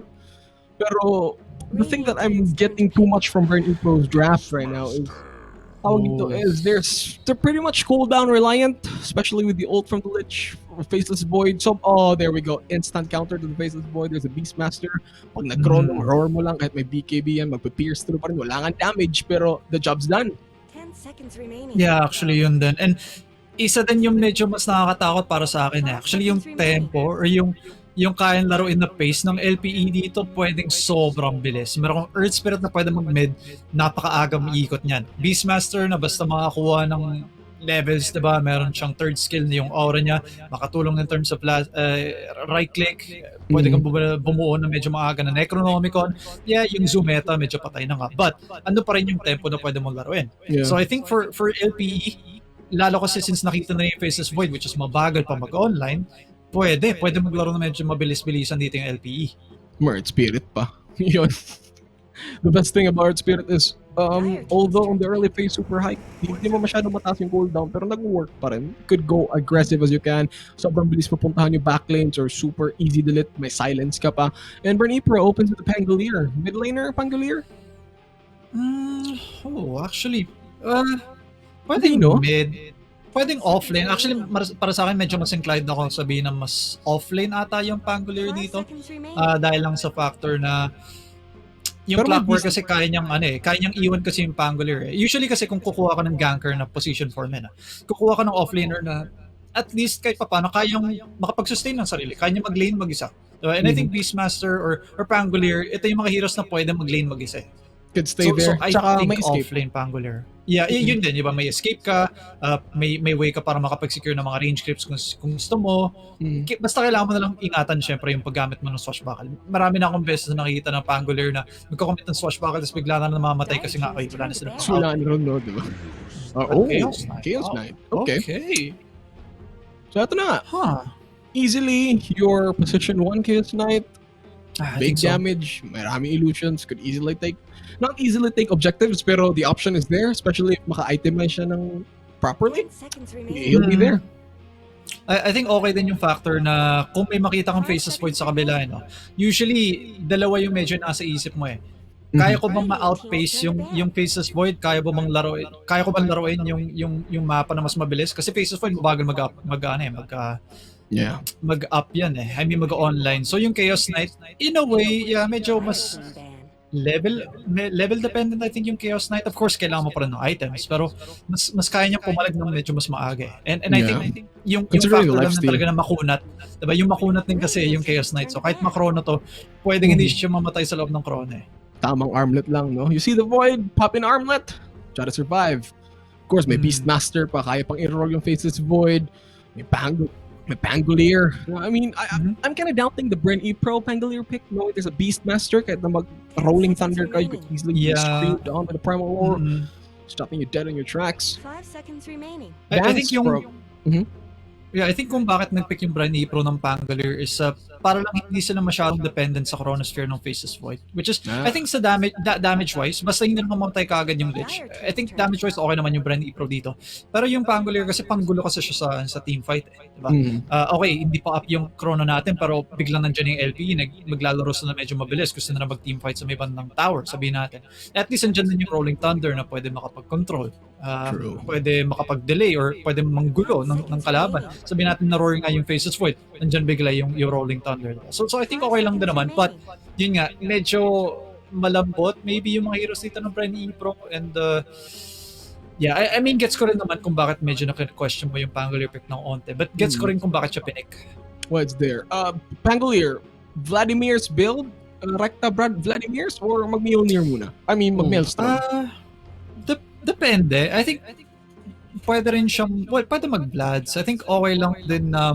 Pero the thing that I'm getting too much from BRE Pro's draft right now is they're pretty much cooldown reliant, especially with the ult from the Lich, Faceless Void. So, there we go. Instant counter to the Faceless Void. There's a Beastmaster. Pag nag-chrono, roar mo lang, kahit may BKB yan, magpa-pierce through pa rin. Wala nga damage, pero the job's done. 10 seconds remaining. Yeah, actually yun din. And isa din yung medyo mas nakakatakot para sa akin. Actually yung tempo or yung kayang laruin na pace ng LPE dito pwedeng sobrang bilis. Meron kang Earth Spirit na pwede mag-mid, napakaaga iikot niyan. Beastmaster na basta makakuha ng levels, diba? Meron siyang third skill na yung aura niya, makatulong in terms of right click, pwede kang bumuo na medyo maaga na Necronomicon. Yeah, yung Zoom meta medyo patay na nga. But ano pa rin yung tempo na pwede mong laruin. Yeah. So I think for LPE, lalo kasi since nakita na yung Faceless Void, which is mabagal pa mag-online, pwede maglaro na medyo mabilis-bilisan dito yung LPE. Earth Spirit pa. Yun. The best thing about Earth Spirit is, although on the early phase super high, hindi mo masyado mataas yung cooldown, pero nag-work pa rin. You could go aggressive as you can. Sobrang bilis mapuntahan yung backlanes or super easy delete. May silence ka pa. And BRE Pro opens with the Pangolier. Mid laner, Pangolier? Actually, pwedeng no? mid, pwedeng offlane. Actually, para sa akin, medyo mas inclined ako sabihin na mas offlane ata yung Pangolier 5 dito. seconds remaining. Dahil lang sa factor na yung Pero may clockwork beast- kasi kaya niyang iwan kasi yung Pangolier. Usually kasi kung kukuha ka ng ganker na position 4 men, kukuha ka ng offlaner na at least kahit paano kayang makapag-sustain ng sarili. Kaya niya mag-lane mag-isa. Diba? And I think Beastmaster or Pangolier, ito yung mga heroes na pwede mag-lane mag-isa. Could stay there. So I Tsaka may think escape. offlane Pangolier. Yeah, yun din, di ba? May escape ka, may way ka para makapag-secure ng mga range creeps kung gusto mo. Basta kailangan mo na lang ingatan syempre yung paggamit mo ng swashbuckle. Marami na akong beses na nakikita ng Pangolier na magkakomit ng swashbuckle tapos bigla na namamatay kasi nga, ay, wala na sila. Wala na rin, no, diba? Chaos Knight. Chaos Wow. Knight. Okay. Okay. So ito na nga. Huh. Easily, your position 1 Chaos Knight, I big think so. damage, maraming illusions, could easily take, not easily take objectives, pero the option is there, especially if maka-itemize siya ng properly. 10 seconds remaining. He'll be there. I think okay din yung factor na kung may makita kang faces void sa kabila, no? Usually, dalawa yung medyo nasa isip mo eh. Kaya ko bang ma-outpace yung faces void? Kaya ko bang laruin yung mapa na mas mabilis? Kasi faces void mabagal Yeah. mag-up yan eh. I mean, mag-online. So yung Chaos Knight, in a way, yeah, medyo mas level dependent I think yung Chaos Knight. Of course, kailangan mo pa rin ng items, pero mas kaya niya pumalag ng medyo mas maaga eh. And I think yung Considering factor lang na lifesteal. talaga na makunat, diba? Yung makunat din kasi yung Chaos Knight. So kahit makrono to, pwedeng hindi siya mamatay sa loob ng krono eh. Tamang armlet lang, no? You see the void, pop in armlet, try to survive. Of course, may Beastmaster pa, kaya pang i-roll yung faces void, may Pangolier. I mean, I'm kind of doubting the BRE Pro Pangolier pick. No, there's a Beastmaster. Kahit na mag-rolling thunder ka, you could easily be screamed on by the Primal Roar, stopping you dead in your tracks. 5 seconds remaining. I think yung Pro. Yeah, I think kung bakit nag-pick yung BRE Pro ng Pangolier is para lang hindi sila masyadong dependent sa Chronosphere ng Faces Void. Which is, I think sa damage-wise, basta hindi naman mamatay kaagad yung Lich. I think damage-wise okay naman yung BRE Pro dito. Pero yung Pangolier kasi panggulo kasi siya sa teamfight. Diba? Okay, hindi pa up yung Chrono natin pero biglang nandiyan yung LPE, maglalaro sila medyo mabilis. Gusto na mag-teamfight sa may bandang tower, sabihin natin. At least nandiyan din yung Rolling Thunder na pwede makapag-control. Pwede makapag-delay or pwede manggulo ng kalaban. Sabihin natin na roaring nga yung Faces Void, nandyan bigla yung Rolling Thunder. So I think okay lang din naman, but yun nga, medyo malambot maybe yung mga heroes dito ng BRE Pro and yeah, I mean gets ko rin naman kung bakit medyo na-question mo yung Pangolier pick ng onte, but gets ko rin kung bakit siya pinik. What's there? Pangolier, Vladimir's build? Recta Vladimir's or mag-Mjolnir muna? I mean, mag-Maelstrom. Depende. I think pwede rin siyang, pwede mag-Bloods. I think okay lang din na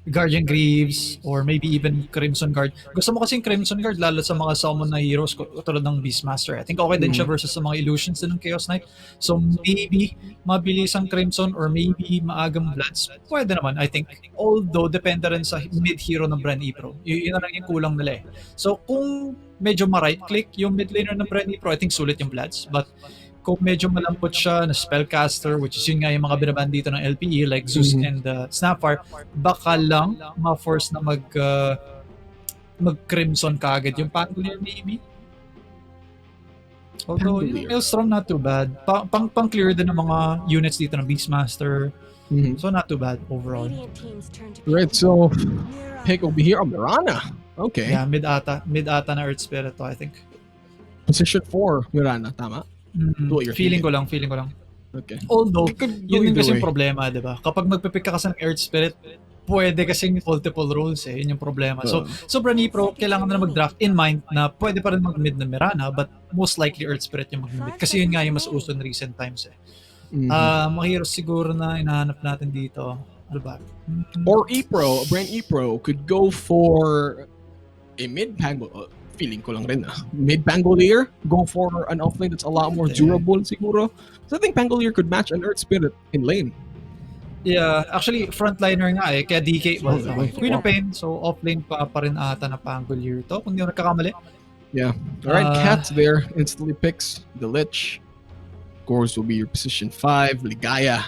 Guardian Greaves or maybe even Crimson Guard. Gusto mo kasi yung Crimson Guard lalo sa mga summon na heroes tulad ng Beastmaster. I think okay din siya versus sa mga illusions din ng Chaos Knight. So maybe mabilis ang Crimson or maybe maagang Bloods. Pwede naman, I think. Although depende rin sa mid-hero ng BRE Pro. Yun na lang yung kulang nila eh. So kung medyo ma-right-click yung mid-laner ng BRE Pro, I think sulit yung Bloods. But kung medyo malambot siya na spellcaster, which is yun nga yung mga binaban dito ng LPE like Zeus and Snapfire, baka lang ma-force na mag-Crimson kaagad yung Pangolier maybe. Although yung Maelstrom not too bad. Pang-clear din ng mga units dito ng Beastmaster. So not too bad overall. Radiant team's turn to Right, so pick over here, Mirana. Okay. Yeah, mid ata na Earth Spirit to, I think. Position 4, Mirana, tama? What you're Feeling thinking. ko lang. Okay. Although, It could yun go din either kasi yung way. problema, di ba? Kapag magpipick ka kasi ng Earth Spirit, pwede kasing multiple roles eh. Yun yung problema. So BRE Pro, kailangan na mag-draft in mind na pwede pa rin mag-mid na Mirana, but most likely Earth Spirit yung mag-mid. Kasi yun nga yung mas uso in recent times eh. Mga heroes siguro na hinahanap natin dito. Ano ba? Or E-Pro, brand E-Pro could go for a mid-Pangolier. Feeling ko lang rin mid-Pangolier, go for an offlane that's a lot more durable siguro. So I think Pangolier could match an Earth Spirit in lane. Yeah, actually frontliner nga eh. Kaya DK, Okay. Queen of Pain, so offlane pa rin ata na Pangolier to, kung di ako nagkakamali. Yeah. All right, Uh, Cat there instantly picks the Lich. Gores will be your position 5. Ligaya,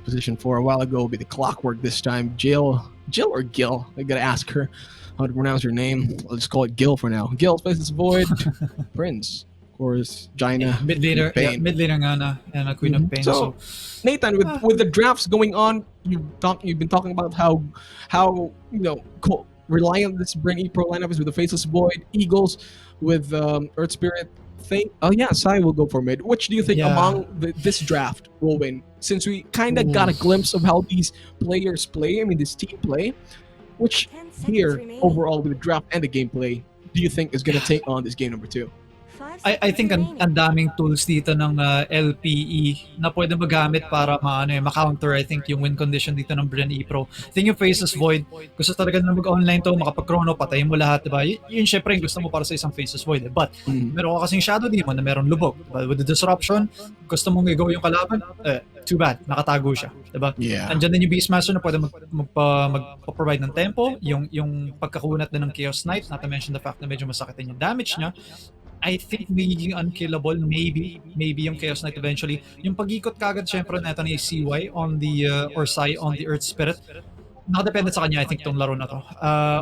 position 4 a while ago, will be the Clockwork this time. Jill or Gil? I gotta ask her how to pronounce her name. I'll just call it Gil for now. Gil faces Void. Prince. Of course, Jaina. Pain. mid laner nga na, and a Queen of Pain. So, So, Nathan, with the drafts going on, you've been talking about how reliant this BRE Pro lineup is with the Faceless Void, Eagles, with Earth Spirit. Sai will go for mid. Which do you think Yeah. among this draft will win? Since we kind of got a glimpse of how these players play, this team play, which 10 seconds here remaining. overall with the draft and the gameplay do you think is going to take on this game number 2? 5 I seconds think remaining. ang daming tools dito ng LPE na pwede magamit para ma-counter I think yung win condition dito ng BRE Pro. I think yung Faceless Void, gusto talaga na mag-online to, makapag-chrono, patayin mo lahat, diba? Yun syempre yung gusto mo para sa isang Faceless Void. But meron ka kasing Shadow Demon na meron lubog. Diba? With the disruption, gusto mong i-go yung kalaban, too bad, nakatago siya. Diba? Yeah. Andyan din yung Beastmaster na pwede magpa-provide ng tempo, yung pagkakunat din ng Chaos Knight, not to mention the fact na medyo masakit din yung damage niya. I think magiging unkillable, maybe yung Chaos Knight eventually. Yung pag-ikot kagad syempre neto ni CY on the or Sai on the Earth Spirit, nakadepende sa kanya I think tong laro na to.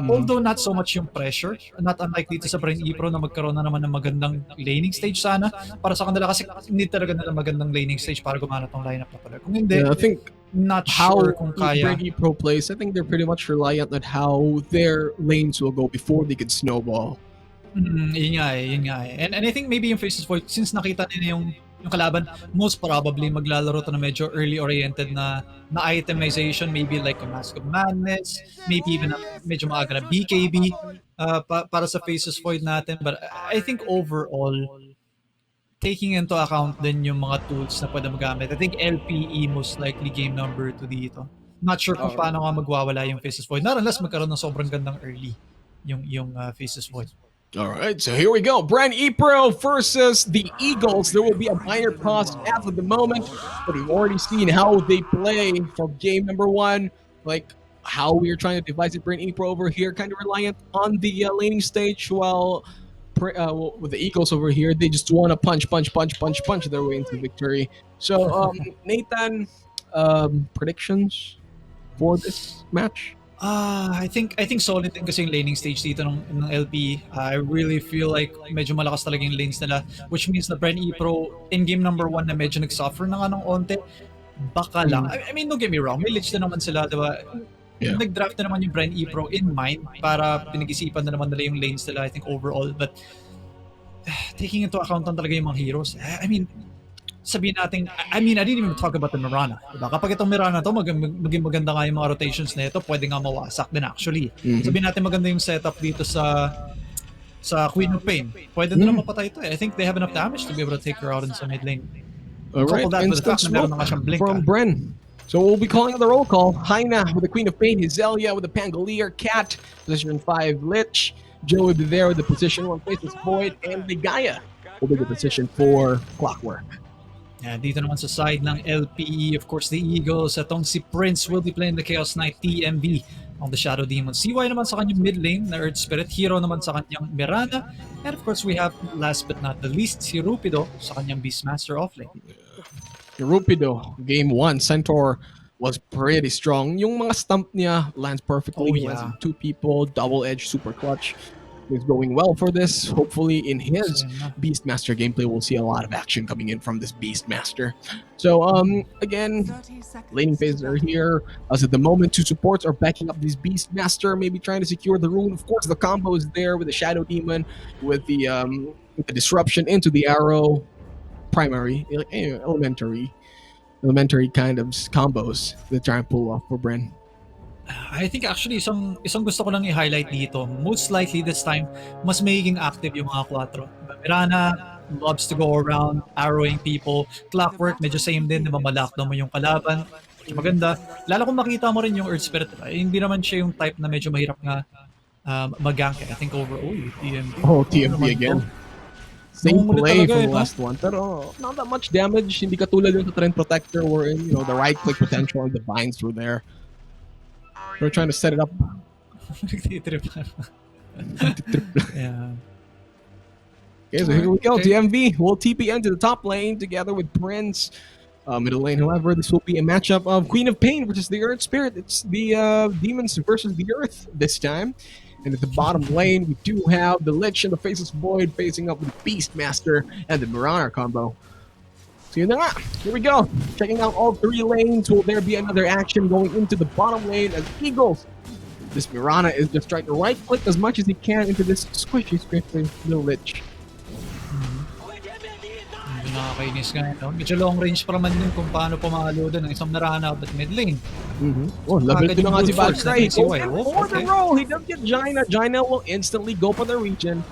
Although not so much yung pressure, not unlike dito sa BRE Pro na magkaroon na naman ng magandang laning stage sana para sa kanila, kasi hindi talaga nila magandang laning stage para gumana tong lineup na pala. Kung hindi, I think not how sure kung kaya. BRE Pro plays, I think they're pretty much reliant on how their lanes will go before they can snowball. Yun nga eh. And I think maybe yung Faces Void, since nakita nila yung kalaban, most probably maglalaro to na medyo early-oriented na itemization, maybe like a Mask of Madness, maybe even medyo maaga na BKB para sa Faces Void natin. But I think overall, taking into account din yung mga tools na pwede magamit, I think LPE most likely game number 2 dito. Not sure kung paano nga magwawala yung Faces Void, not unless magkaroon ng sobrang gandang early yung Faces Void. All right, so here we go. BRE Pro versus the Eagles. There will be a minor pause as of the moment, but we've already seen how they play from game number 1. Like how we are trying to devise it. BRE Pro over here, kind of reliant on the laning stage, while with the Eagles over here, they just want to punch their way into victory. So, Nathan, predictions for this match? I think solid din kasi yung laning stage dito ng LPE. I really feel like medyo malakas talaga yung lanes nila, which means na BRE Pro in game number 1 na medyo nagsuffer na nga ng onte. Baka lang. I mean, don't get me wrong, may lich na naman sila, diba? Yeah. Nag-draft na naman yung BRE Pro in mind para pinag-isipan na naman nila yung lanes nila, I think overall. But taking into account lang talaga yung mga heroes, I mean, sabihin natin, I didn't even talk about the Mirana. Diba? Kapag itong Mirana to, maging maganda nga yung mga rotations na ito, pwede nga mawasak din actually. Sabihin natin maganda yung setup dito sa Queen of Pain. Pwede na mapatay ito eh. I think they have enough damage to be able to take her out in sa mid lane. Alright, instant smoke from Bren. So we'll be calling the roll call. Haina with the Queen of Pain, Hizelia with the Pangolier, Cat, position 5, Lich, Joe will be there with the position 1, Faceless Void, and Ligaya will be the position 4, Clockwork. Yeah, dito naman sa side ng LPE, of course, the Eagles. Atong si Prince will be playing the Chaos Knight TMV on the Shadow Demon. CY naman sa kanyang mid lane na Earth Spirit. Hero naman sa kanyang Mirana. And of course, we have, last but not the least, si Rupido sa kanyang Beastmaster offlane. Rupido, game 1, Centaur was pretty strong. Yung mga stump niya lands perfectly. Lands 2 people, double edge, super clutch. Is going well for this. Hopefully in his Beastmaster gameplay, we'll see a lot of action coming in from this Beastmaster. So again, laning phases are here. As at the moment, 2 supports are backing up this Beastmaster, maybe trying to secure the rune. Of course, the combo is there with the Shadow Demon, with the disruption into the arrow, primary, elementary kind of combos that try and pull off for Bren. I think actually isang gusto ko lang i-highlight dito. Most likely this time, mas magiging active yung mga 4. Mirana loves to go around arrowing people. Clockwork, medyo same din, mamalakdaw mo yung kalaban. Medyo maganda. Lalo kung makita mo rin yung Earth Spirit, hindi naman siya yung type na medyo mahirap nga mag-gank. I think overall, TMB. Oh, TMB again. Same play from the last one. Pero not that much damage. Hindi katulad yung sa Trend Protector wherein, the right-click potential and the vines were there. We're trying to set it up. Yeah. Okay, so here we go. Okay. TMV will TP into the top lane together with Prince. Middle lane, however, this will be a matchup of Queen of Pain versus the Earth Spirit. It's the demons versus the Earth this time. And at the bottom lane, we do have the Lich and the Faceless Void facing up with Beastmaster and the Marauder combo. So here we go. Checking out all three lanes. Will there be another action going into the bottom lane as Eagles? This Mirana is just trying to right-click as much as he can into this squishy little Lich. Medyo nakakainis nga yun. Medyo long range pa naman din kung paano pumalo doon ng isang Narana at mid lane. Oh, level 2 na nga si Force Valkyrie. He natin si goes Wai. in Oh, for the okay. roll. He does get Jaina. Jaina will instantly go for the region.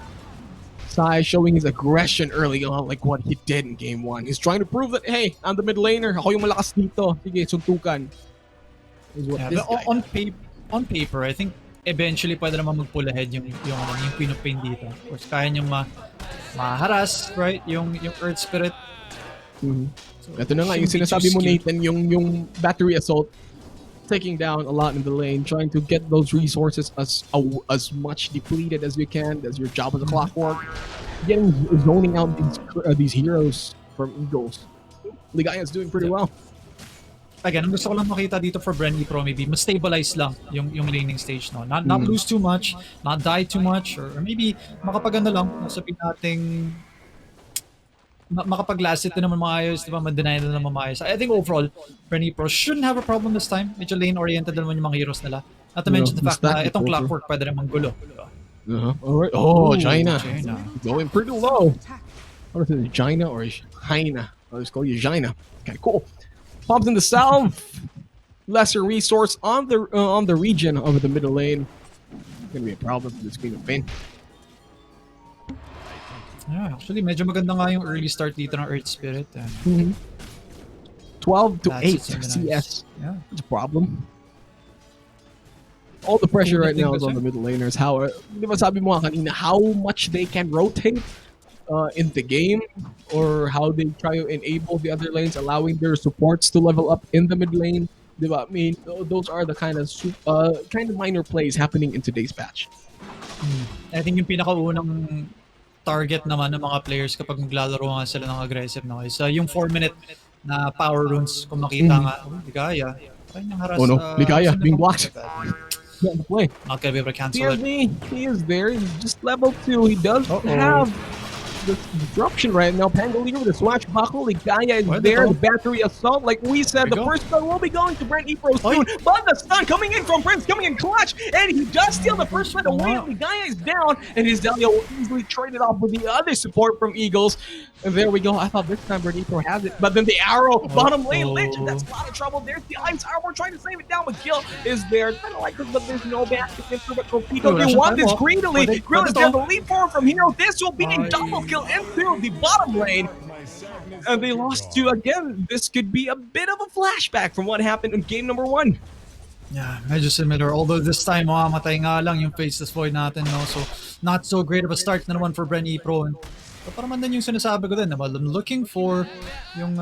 Sai showing his aggression early on, like what he did in game 1. He's trying to prove that, hey, I'm the mid laner. Ako yung malakas dito. Sige, suntukan. Is what Yeah, this but guy on paper, I think eventually pwede naman mag-pull ahead yung Queen of Pain dito. Of course, kaya niyang ma-harass, right? Yung Earth Spirit. Ito na nga yung Shouldn't be sinasabi too mo, skewed. Nathan, yung battery assault, taking down a lot in the lane, trying to get those resources as much depleted as you can. That's your job as a clockwork. Zoning out these heroes from Eagles. Ligaya is doing pretty well. Again, ang gusto ko lang makita dito for BRE Pro, maybe mas stabilize lang yung laning stage, no? Not lose too much, not die too much, or maybe makapaganda lang, sabihin nating makapag-last it na naman maayos, di ba? Ma-deny na naman maayos. I think overall, BRE Pro shouldn't have a problem this time. Medyo lane-oriented naman yung mga heroes nila. Not to mention the fact na itong clockwork pwede naman gulo. Alright. Oh, Ooh, Jaina. Jaina. Going pretty low. What is it, Jaina or Jaina? I'll just call you Jaina. Okay, cool. Pops in the south. Lesser resource on the region of the middle lane. Gonna be a problem for this Queen of Pain. Yeah, actually, medyo maganda nga yung early start dito ng Earth Spirit. And 12 to that's 8 nice. CS. Yeah. That's a problem. All the pressure right now is on Kasi- the middle laners. How, di ba sabi mo nga kanina, how much they can rotate in the game, or how they try to enable the other lanes, allowing their supports to level up in the mid lane. Di ba? I mean, those are the kind of minor plays happening in today's patch. I think yung pinakaunang target naman ng mga players kapag maglalaro nga sila ng aggressive, no, is yung 4-minute na power runes. Kung makita nga, Ligaya. Kanyang haras. Oh no, Ligaya sino being ba? blocked. Not the play. Not gonna be able to cancel it. TMV, he is there. He's just level 2. He does have the disruption right now. Pangolier with a swashbuckle. Ligaya is Where there. the The battery assault. Like we said, the There we go. first stun will be going to BRE Pro soon. But the stun coming in from Prince, coming in clutch. And he does steal the first one away. Ligaya is down. And his Dahlia will easily trade it off with the other support from Eagles. And there we go. I thought this time BRE Pro has it. But then the arrow, bottom lane, Lich. That's a lot of trouble. There's the ice armor trying to save it down. But Kill is there. Kind of like this, but there's no back to get through. But Tropico, they want this greedily. Grill is there. The leap forward from Hero. This will be a double kill into the bottom lane. And they lost to, again, this could be a bit of a flashback from what happened in game number 1. Yeah, medyo similar. Although this time, mamamatay nga lang yung Faceless Void natin, no? So, not so great of a start na naman for BRE Pro. And, parang man din yung sinasabi ko din, I'm looking for yung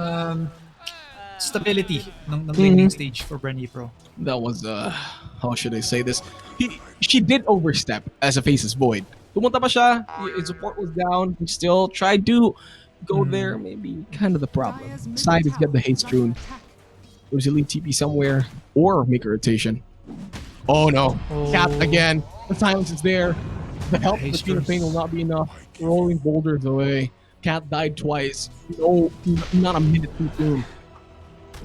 stability ng laning stage for BRE Pro. That was, how should I say this? She did overstep as a Faceless Void. Pumunta pa siya, his support was down, he still tried to go there, maybe kind of the problem. Side is get the haste rune. There's elite TP somewhere, or make a rotation. Oh no, Cat again, the silence is there. The help of the Queen of Pain will not be enough. Rolling boulders away. Cat died twice. No, not a minute too soon.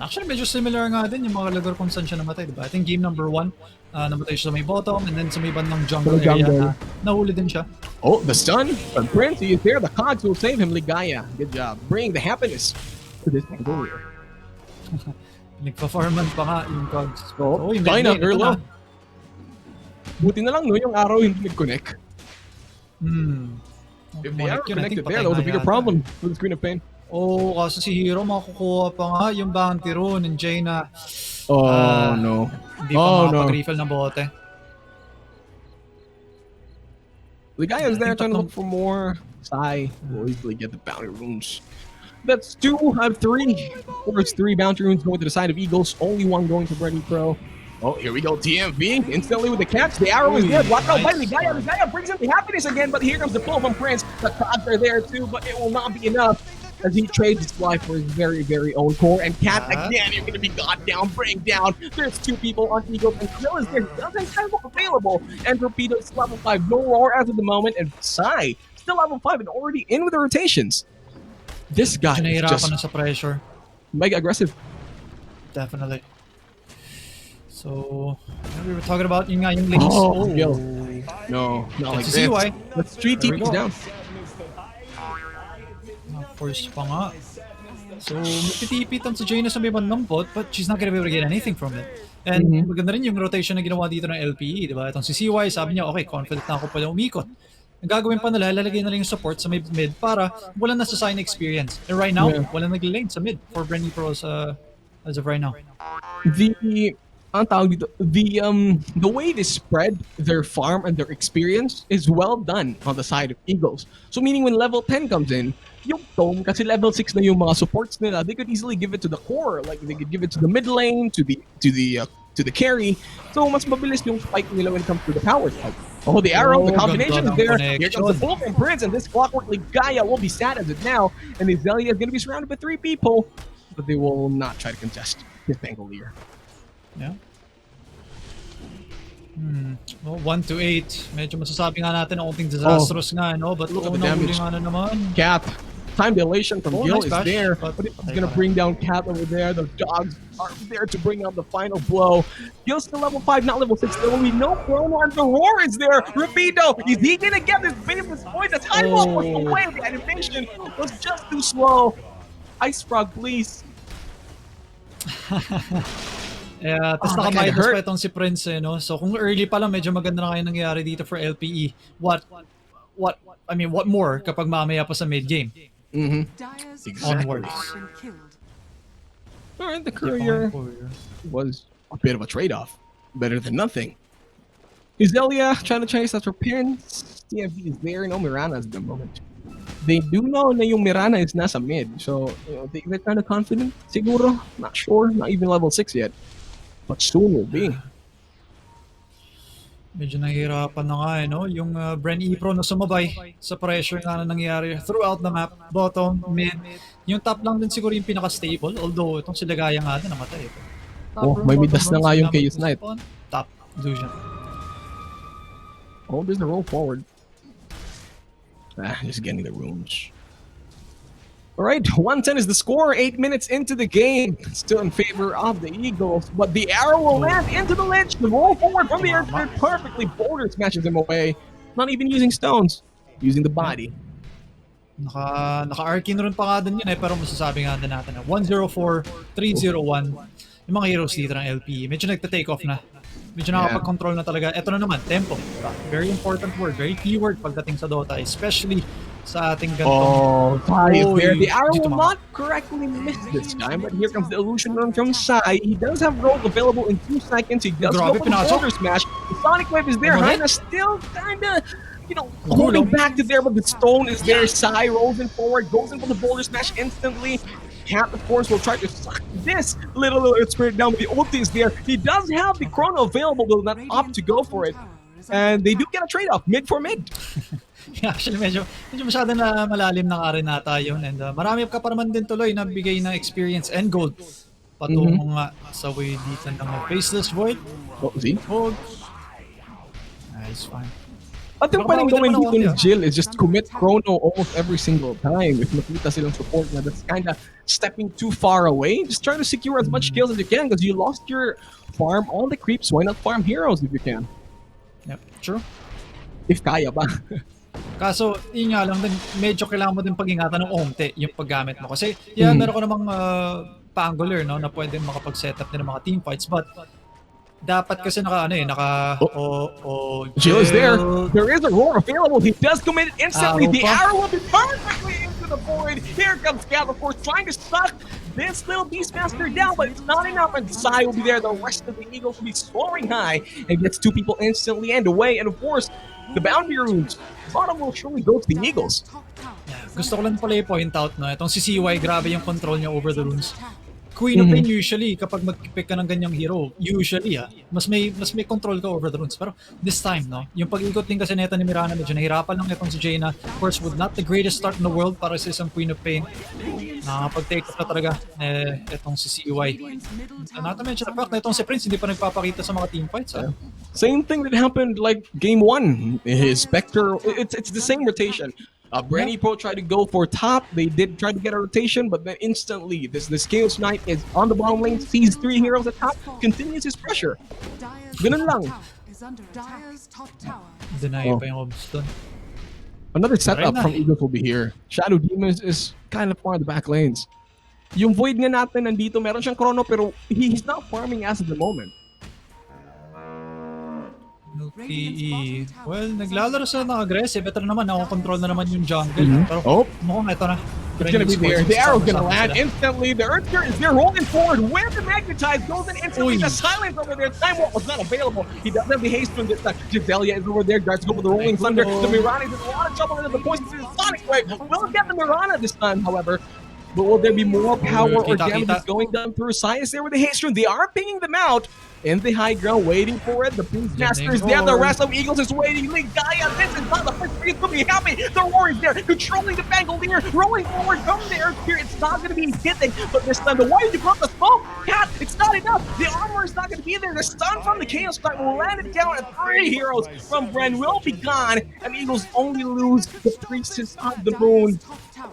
Actually, medyo similar nga din yung mga lugar kung saan siya namatay, diba? I think game number 1, namatay siya sa may bottom, and then sa may bandang jungle area na nahuli din siya. Oh, the stun from Prince, he is there. The cogs will save him. Ligaya, good job. Bring the happiness to this Mongolian. Nagpa-farman pa nga yung cogs. Oh, yung China, mid lane, ito Erlo. na. Buti na lang, no, yung araw hindi nag-connect. If the arrow connected there, that was a bigger problem for the Queen of Pain. Oh, kaso si Hero makukuha pa nga yung bounty rune ng Jaina. Oh, no. Hindi pa makapag-refill ng bote. Ligaya is there trying to look for more. Sai will easily get the bounty runes. That's 2 out of 3. First 3 bounty runes going to the side of Eagles. Only one going to BRE Pro. Oh, here we go, TMV. Instantly with the catch. The arrow is there. Blocked out by Ligaya. Ligaya brings in the happiness again, but here comes the pull from Prince. The cards are there too, but it will not be enough as he trades his life for his very, very own core. And Cat, again, you're going to be got down, bring down. There's two people on Eagle, and Krill is there. Doesn't have available. And Torpedo is level 5. No Roar as of the moment. And Psy, still level 5 and already in with the rotations. This guy is Nahihirapan just na sa pressure. mega aggressive. Definitely. So, we were talking about yung links. Oh, yo. No, not like Let's this. see why. Let's 3 There we TPs go. down. Force pa nga. So, magtitipi si Jaina sa may bandang bot, but she's not gonna be able to get anything from it. And maganda rin yung rotation na ginawa dito ng LPE, di ba? Itong si CY, sabi niya, okay, confident na ako pala umikot. Ang gagawin pa nila, lalagay na lang yung support sa mid para wala na sa sign experience. And right now, wala nag-lane sa mid for BRE Pros as of right now. Ang tawag dito, the way they spread their farm and their experience is well done on the side of Eagles. So meaning when level 10 comes in, yung Tome, kasi level 6 na yung mga supports nila, they could easily give it to the core. Like they could give it to the mid lane, to the carry. So mas mabilis yung spike nila when it comes to the power side. Oh, the arrow, the combination is there. Here comes the full from Prince, and this Clockwork Ligaya will be sad as it now. And Azalea is going to be surrounded by 3 people, but they will not try to contest his Pangolier. Yeah. Well, 1-8. Medyo masasabi nga natin na konting disastrous nga, no? But Look at the nahuli damage. nga na naman. Cap. Time dilation from Gil nice is bash, there, but but it's going to bring down Cap over there. The dogs are there to bring out the final blow. Gil's still level 5, not level 6. There will be no chrono, and the roar is there. Rapido, is he going to get this famous point? The time was away. The animation was just too slow. Ice Frog, please. Yeah, tapos that nakamaydos kinda hurt. pa itong si Prince, eh, no? So kung early pa lang, medyo maganda na kayo nangyari dito for LPE. What more kapag mamaya pa sa mid-game? Onwards. All right, the courier was a bit of a trade-off. Better than nothing. Izelia trying to chase after Prince. TFB is there. No Mirana at the moment. They do know na yung Mirana is nasa mid. So, they're kind of confident. Siguro. Not sure. Not even level 6 yet. But soon will be. Medyo nahihirapan na nga, no? Yung BRE Pro na sumabay sa pressure nga na nangyayari throughout the map. Bottom, mid. Yung top lang din siguro yung pinaka-stable. Although, itong si Ligaya nga din namatay. May midas na nga yung Chaos Knight. Top, Illusion. Oh, there's the roll forward. Just getting the runes. All right, 110 is the score. 8 minutes into the game. Still in favor of the Eagles, but the arrow will land into the ledge. The roll forward from the air perfectly. Boulder smashes him away. Not even using stones, using the body. Naka-arkin rin pa nga din yun, pero masasabi nga din natin na 104, 301. Yung mga heroes dito ng LPE, medyo nagta-take off na. Medyo nakapag-control na talaga. Ito na naman, tempo. Very important word, very key word pagdating sa Dota, especially sa ating gantong... Sai is there. The arrow will not correctly miss this time, but here comes the illusion run from Sai. He does have rolls available in 2 seconds. He does go for the shoulder smash. The Sonic Wave is there. Haina still kinda, holding back to there, but the stone is there. Sai rolls in forward, goes in for the boulder smash instantly. Cat, of course, will try to suck this little spirit down, but the ulti is there. He does have the chrono available, but not opt to go for it. And they do get a trade-off, mid for mid. Actually, medyo masyado na malalim na nga rin nata yun. And marami ka pa naman din tuloy na bigay ng experience and gold. Patungo nga sa way dito ng Faceless Void. Oh, see? Gold. Nice, fine. At yung parang gawin dito ni Jill is just commit chrono almost every single time. If makita silang support na that's kinda stepping too far away, just try to secure as much kills as you can because you lost your farm on the creeps. Why not farm heroes if you can? Yep, true. If kaya ba. Kaso, yun nga lang din, medyo kailangan mo din pag-ingatan ng onte yung paggamit mo. Kasi, meron ko namang pa-angular, no, na pwede makapag-setup din ng mga team fights. But, dapat kasi Jill is there. There is a roar available. He does commit it instantly. The arrow will be perfectly into the void. Here comes Gal, of course, trying to suck this little Beastmaster down, but it's not enough. And Sai will be there. The rest of the Eagles will be soaring high and gets 2 people instantly and away. And of course, the bounty runes. Bottom will surely go to the Eagles. Gusto ko lang pala i-point out, no, itong si CY, grabe yung control niya over the runes. Queen of Pain usually, kapag mag-pick ka ng ganyang hero, usually mas may control ka over the runes. Pero this time, no, yung pag-ikot din kasi neta ni Mirana, medyo nahirapan lang itong si Jaina. Of course, with not the greatest start in the world para sa isang Queen of Pain. Nakakapag-take up na talaga itong si CY. Not to mention the fact na itong si Prince hindi pa nagpapakita sa mga team fights. Same thing that happened like game 1. His Spectre, it's the same rotation. BRE Pro tried to go for top. They did try to get a rotation, but then instantly, this Chaos Knight is on the bottom lane, sees 3 heroes at top, continues his pressure. Ganun lang. Deny pa yung obs dun. Another setup na. from Eagles will be here. Shadow Demons is kind of far in the back lanes. Yung Void nga natin nandito, meron siyang chrono pero he's not farming as of the moment. LPE. Well, naglalaro sila ng aggressive. Ito na naman, nakokontrol na naman yung jungle. Pero mukhang ito na. It's gonna be there. The arrow's gonna land instantly. The Earth Spirit is there rolling forward. Where the Magnetize goes in instantly. The silence over there. Time Walk was not available. He doesn't have the haste from this time. Giselia is over there. Guards go for the Rolling Thunder. The Mirana is in a lot of trouble into the points. The Sonic Wave will get the Mirana this time, however. But will there be more power or damage going down through Science there with the haste rune? They are pinging them out. In the high ground, waiting for it. The Beastmaster is there. The rest of Eagles is waiting. Gaia, this is not the first place to be happy. The Roar is there, controlling the Bangalore, rolling forward from the Earth Spirit. It's not going to be hitting, but this time, the way you brought the smoke, Cat, it's not enough. The armor is not going to be there. The stun from the Chaos Knight will land it down, and 3 heroes from Bren will be gone. And Eagles only lose the Priestess of the Moon,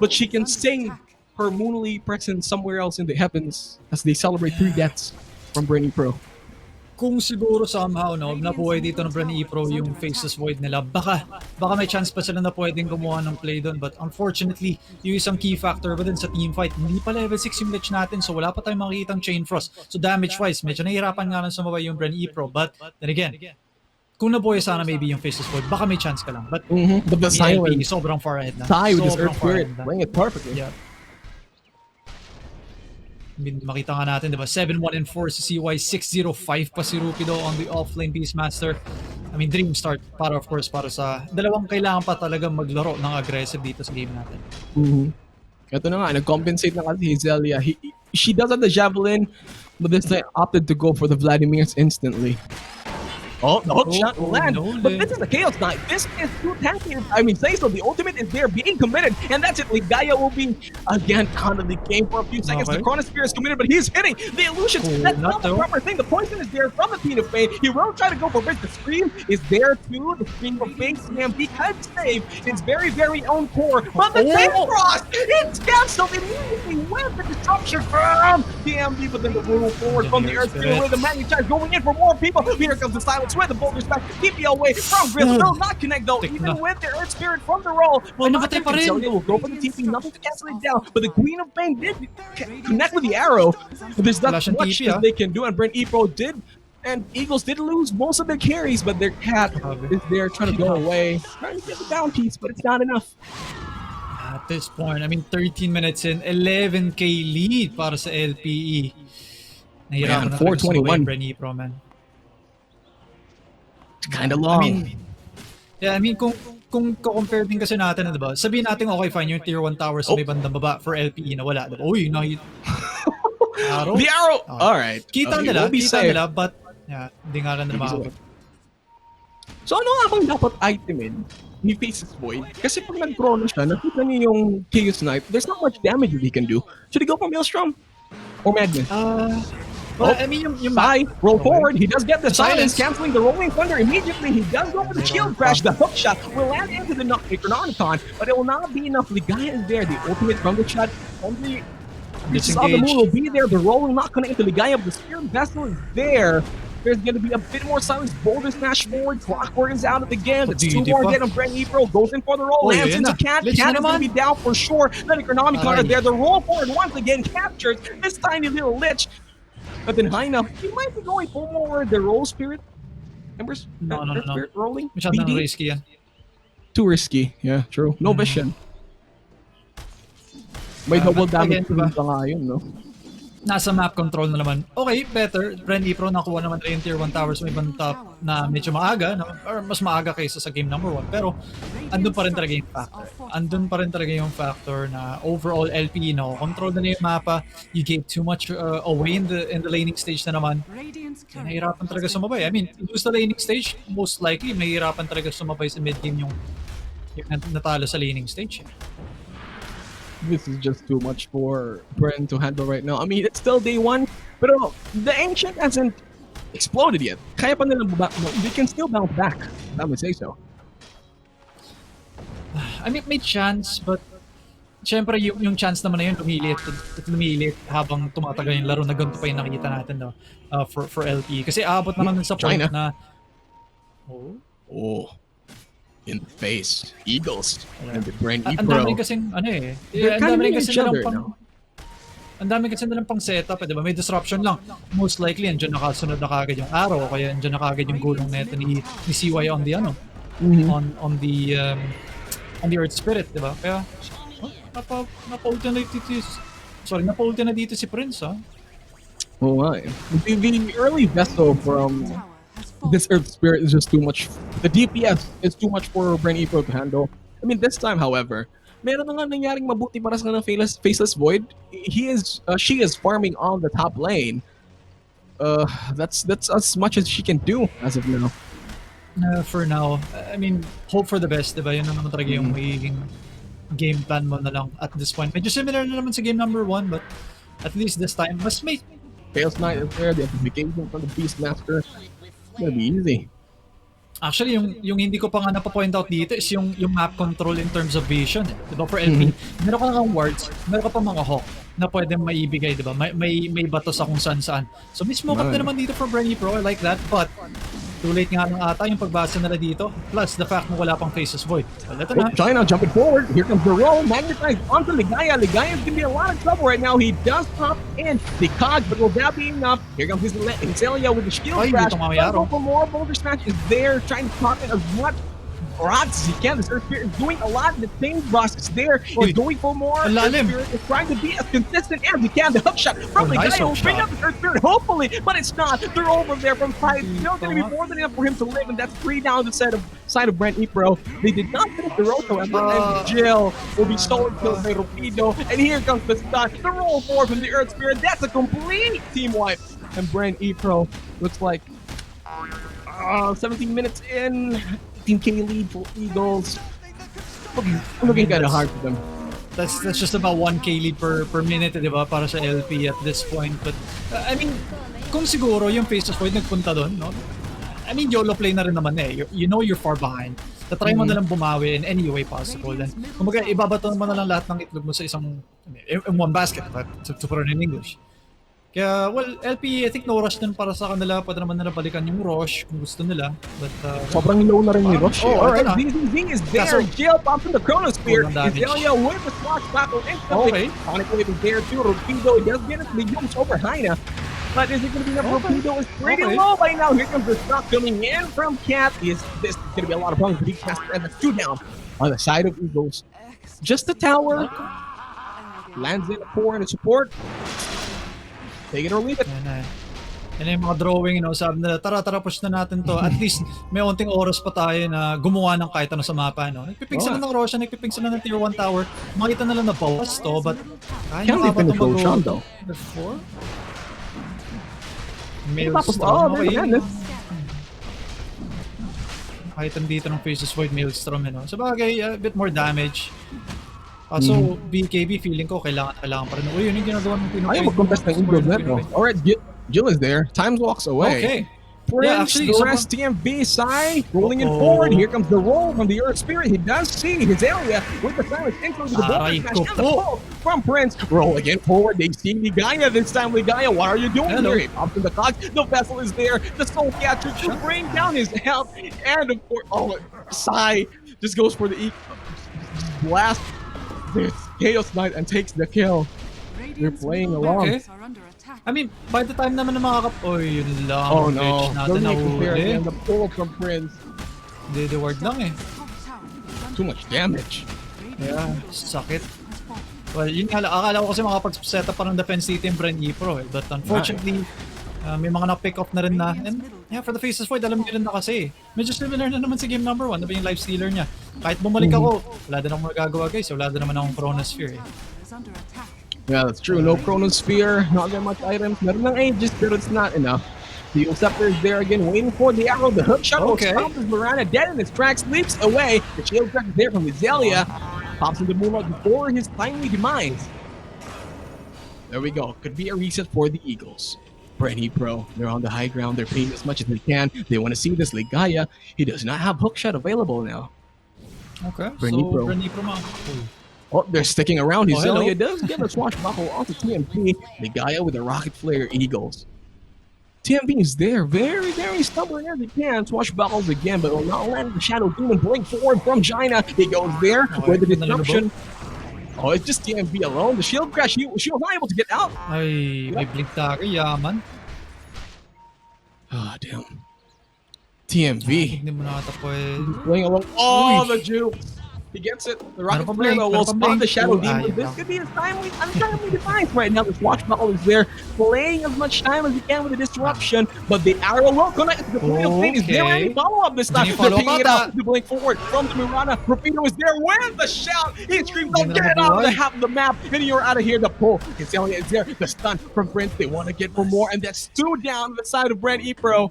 but she can sing her moonly presence somewhere else in the heavens as they celebrate 3 deaths from BRE Pro. Kung siguro somehow nabuhay dito ng BRE Pro yung Faceless Void nila, baka may chance pa sila na pwedeng gumawa ng play doon. But unfortunately, yung isang key factor ba din sa team fight, hindi pa level 6 yung lich natin, so wala pa tayong makikitang Chain Frost. So damage-wise, medyo nahihirapan nga lang sumabay yung BRE Pro. But then again, kung nabuhay sana maybe yung Faceless Void, baka may chance ka lang. But the silence, sobrang far ahead na. Sai with his Sobrang Earth far Spirit, ahead na. playing it perfectly. Yeah. Makita nga natin, diba? 7-1 and 4 si CY, 6-0-5 pa si Rupido on the offlane Beastmaster. I mean, dream start para of course para sa dalawang kailangan pa talagang maglaro ng aggressive dito sa game natin. Ito na nga, nag-compensate na kasi Zelia. She does have the Javelin, but this time opted to go for the Vladimirs instantly. Oh, the hook shot will land, but this is the Chaos Knight. This is too tanky. I mean, say so. The ultimate is there, being committed, and that's it. Gaia will be again out of the game for a few seconds. The Chronosphere is committed, but he's hitting the illusions. That's not the proper thing. The poison is there from the Queen of Pain. He will try to go for it. The Scream is there too. The Scream of Pain, CMB can save his very, very own core. But the Chain Frost, it's canceled immediately with the disruption from CMB, but then the roll forward from the Earth Spirit with the Magnetize going in for more people. Here comes the silence. With the boulders back, TP away from Grizz. Will not connect though, even with the Earth Spirit from the roll. Will not connect. Zelia will go for the TP, nothing to cancel it down. But the Queen of Pain did connect with the arrow. But there's not much that they can do, and BRE Pro did. And Eagles did lose most of their carries, but their cat is there trying to go away. Trying to get the down piece, but it's not enough. At this point, I mean 13 minutes in, 11k lead para sa LPE. Nahirapan na 421 BRE Pro, man. Kind of long. I mean, kung compare din kasi natin, diba? Sabihin natin, okay, fine, yung tier 1 tower sa may bandang baba for LPE na wala. Diba? Uy, arrow? The arrow! Alright. Kita nila, but hindi nga lang nila makakot. So ano nga bang dapat itemin ni Faceless Void? Kasi pag nag-chrono siya, nakita niyo yung Chaos Knight, there's not much damage that he can do. Should he go for Maelstrom? Or Madness? Well, I mean, yung Sai, roll forward. He does get the silence, canceling the Rolling Thunder immediately. He does go for the shield crash. The hook shot will land into the Necronomicon, but it will not be enough. Ligaya is there. The ultimate from the shot. Only Priestess of the Moon will be there. The roll will not connect to Ligaya, but the Spirit Vessel is there. There's going to be a bit more silence. Boulder smash forward. Clockwork is out again. It's 2 more again. BRE Pro goes in for the roll. Lands into Cat. Cat is going to be down for sure. The Necronomicon are there. The roll forward once again captures this tiny little lich. But then high enough, he might be going for more the roll spirit. Embers? No. Spirit rolling? Masyadong risky yan. Too risky. Yeah, true. No vision. May double damage pa nga yun, no? nasa map control na naman. Okay, better. BRE Pro nakuha naman nila yung tier 1 towers may ibang top na medyo maaga, no? Or mas maaga kaysa sa game number 1. Pero andun pa rin talaga yung factor. Andun pa rin talaga yung factor na overall LPE, no? Control na yung mapa. You gave too much away in the laning stage na naman. Nahihirapan talaga sumabay. I mean, lose the laning stage, most likely, mahihirapan talaga sumabay sa mid game yung natalo sa laning stage. This is just too much for Bren to handle right now. I mean, it's still day 1, but the Ancient hasn't exploded yet. Kaya pa nilang they can still bounce back. I would say so. I mean, may chance, but syempre yung chance naman na yun lumilit habang tumatagal yung laro na ganito pa yung nakikita natin no, for LPE. Kasi aabot naman sa point China. na Oh. In the face. Eagles. And the Bren ang Pro. dami kasing ano eh. They're Ang kind of dami each kasi other nilang now. ang dami kasi nilang pang setup, eh, di ba? May disruption lang. Most likely, andyan nakasunod na kagad yung arrow, o kaya andyan na kagad yung gulong neto ni CY on the ano, on the Earth Spirit, di ba? Kaya, napa-ulti na dito si Prince, ha? Oh my. The early vessel from this Earth Spirit is just too much. The DPS is too much for Bren Pro to handle. I mean, this time, however, meron na nga nangyaring mabuti para sa kanang Faceless Void. She is farming on the top lane. That's as much as she can do as of now. For now, I mean, hope for the best, di ba? Yun naman talaga yung magiging game plan mo na lang at this point. Medyo similar na naman sa game number 1, but at least this time, mas may Chaos Knight is there, the amplification from the Beastmaster. It's gonna be easy. Actually, yung hindi ko pa nga napapoint out dito is yung map control in terms of vision. Diba? For LP, meron ka nga wards, meron ka pa mga hawk na pwedeng maibigay, diba? May bato sa kung saan-saan. So, may smoke up na naman dito from BRE Pro. I like that. But, too late nga lang ata yung pagbasa nila dito. Plus, the fact na wala pang Faceless Void. Well, ito na. China jumping forward. Here comes the roll. Magnetized onto Ligaya. Ligaya's gonna be in a lot of trouble right now. He does pop in the cog, but will that be enough? Here comes his Zelia with the shield Ay, crash. dito mamaya Go for more. Boulder Smash is there, trying to pop in as much rods as he can. The Earth Spirit is doing a lot. The Thing Boss is there. Oy, He's going for more. ang Earth lalim. Spirit is trying to be as consistent as he can. The hook shot from Nice Ligaya will hook bring shot. up the Earth Spirit, hopefully, but it's not. They're over there from side. Still going to be more than enough for him to live, and that's 3 down the side of Brent Pro. They did not finish the road, however, and Jill will be stolen killed by Rapido, and here comes the stun. The roll forward from the Earth Spirit. That's a complete team wipe. And Brent Pro looks like 17 minutes in. 18K lead for Eagles. Looking kind of hard for them. That's just about 1k lead per minute, di ba? Para sa LP at this point. But, I mean, kung siguro yung Faceless Void nagpunta doon, no? I mean, YOLO play na rin naman eh. You know you're far behind. Tatry mo na lang bumawi in any way possible. And, kumbaga, ibabato mo na lang lahat ng itlog mo sa isang, in one basket, but to put it in English. Kaya, well, LP, I think no rush din para sa kanila. Pwede naman nila balikan yung rush kung gusto nila. But, Sobrang low na rin ni Rush. Oh, Alright, ito na. ZZZ is there. Kaso- Jill pops in the Chronosphere. Walang damage. Zelia with the swatch battle instantly. Okay. Sonic Wave is there too. Rupido does get it to the Yums over Heina. But is it going to be enough? Okay. Rupido is pretty Okay. low by now. Here comes the stock coming in from Cat. This is going to be a lot of problems for Beastmaster, and that's 2 down on the side of Eagles. Just the tower. Lands in a 4 and a support. Take it or leave it. yan na. Yan na yung mga drawing, sabi nila, tara, push na natin to. At least, may onting oras pa tayo na gumawa ng kahit ano sa mapa, no? Nagpipig sila ng Roshan, nagpipig sila ng tier 1 tower. Makita na lang na bawas to, but kaya Can't nga ba finish ito Roshan, though. Before? Oh, Maelstrom, there's okay. Madness. Kahit dito ng Faceless Void Maelstrom, Sa bagay, a bit more damage. So, BKB, feeling ko, kailangan pa rin. Uy, yun yung ginagawa ng Pinoy. Ayaw mag-contest ng Eagles net, no? Alright, Jill is there. Times walks away. Okay. Prince, Yeah, actually, the sobrang- rest TMB side, rolling it Uh-oh. forward. Here comes the roll from the Earth Spirit. He does see his area with the silence into the ball Aray smash ko and the po. pull from Prince. Roll again forward. They see Ligaya this time. Ligaya, what are you doing Hello. here? He pops in the cogs. The vessel is there. The soul catcher to bring down his health. And of course, Sai just goes for the blast. This Chaos Knight and takes the kill. They're playing along. Okay. I mean, by the time naman na Oy, yun lang. Oh Bitch no, natin the make is there nahuli. again. The pull from Prince. Word lang eh. Too much damage. Yeah, sakit. Well, yun nga, akala ko kasi makapag-set up pa ng defense dito yung BRE Pro eh. But unfortunately, may mga na-pick off na rin na. And yeah, for the Faces Void, alam niyo rin na kasi. Medyo similar na naman sa game number 1, na ba yung life stealer niya. Kahit bumalik ako, wala din akong magagawa guys. Wala din naman akong Chronosphere eh. Yeah, that's true. No Chronosphere, not that much items. Meron ng Aegis, but it's not enough. The Scepter is there again, waiting for the arrow. The hook shot will stop as Mirana dead in his tracks, leaps away. The shield crack is there from Azalea. Pops into Moonlight before his timely demise. There we go. Could be a reset for the Eagles. BRE Pro, they're on the high ground. They're paying as much as they can. They want to see this Ligaya. He does not have hook shot available now. Okay, BRE so Pro. BRE Pro mga. Oh, they're sticking around. Azalea hello. does get a swashbuckle onto TMP. Ligaya with a rocket flare Eagles. TMP is there, very, very stubborn as he can. Swashbuckles again, but will not land the Shadow Demon. Blink forward from China. He goes there with the disruption. Oh, it's just TMP alone. The shield crash, she was not able to get out. Ay, may blink dagger, yaman. Ah, damn. TMV. Hindi mo na ata pwede. Playing along. Oh, the juke. He gets it. The rocket flare will spot the Shadow Demon. This could be his untimely demise right now. The Swashbuckle is there, playing as much time as he can with the disruption, but the arrow will connect to the point of pain. Is there any follow-up this time? They're picking it up. The blink forward from the Mirana. Rapido is there with the shout. He screams out, get out of the half of the map, and you're out of here. The pull. Azalea is there. The stun from Prince. They want to get for more, and that's 2 down the side of BRE Pro.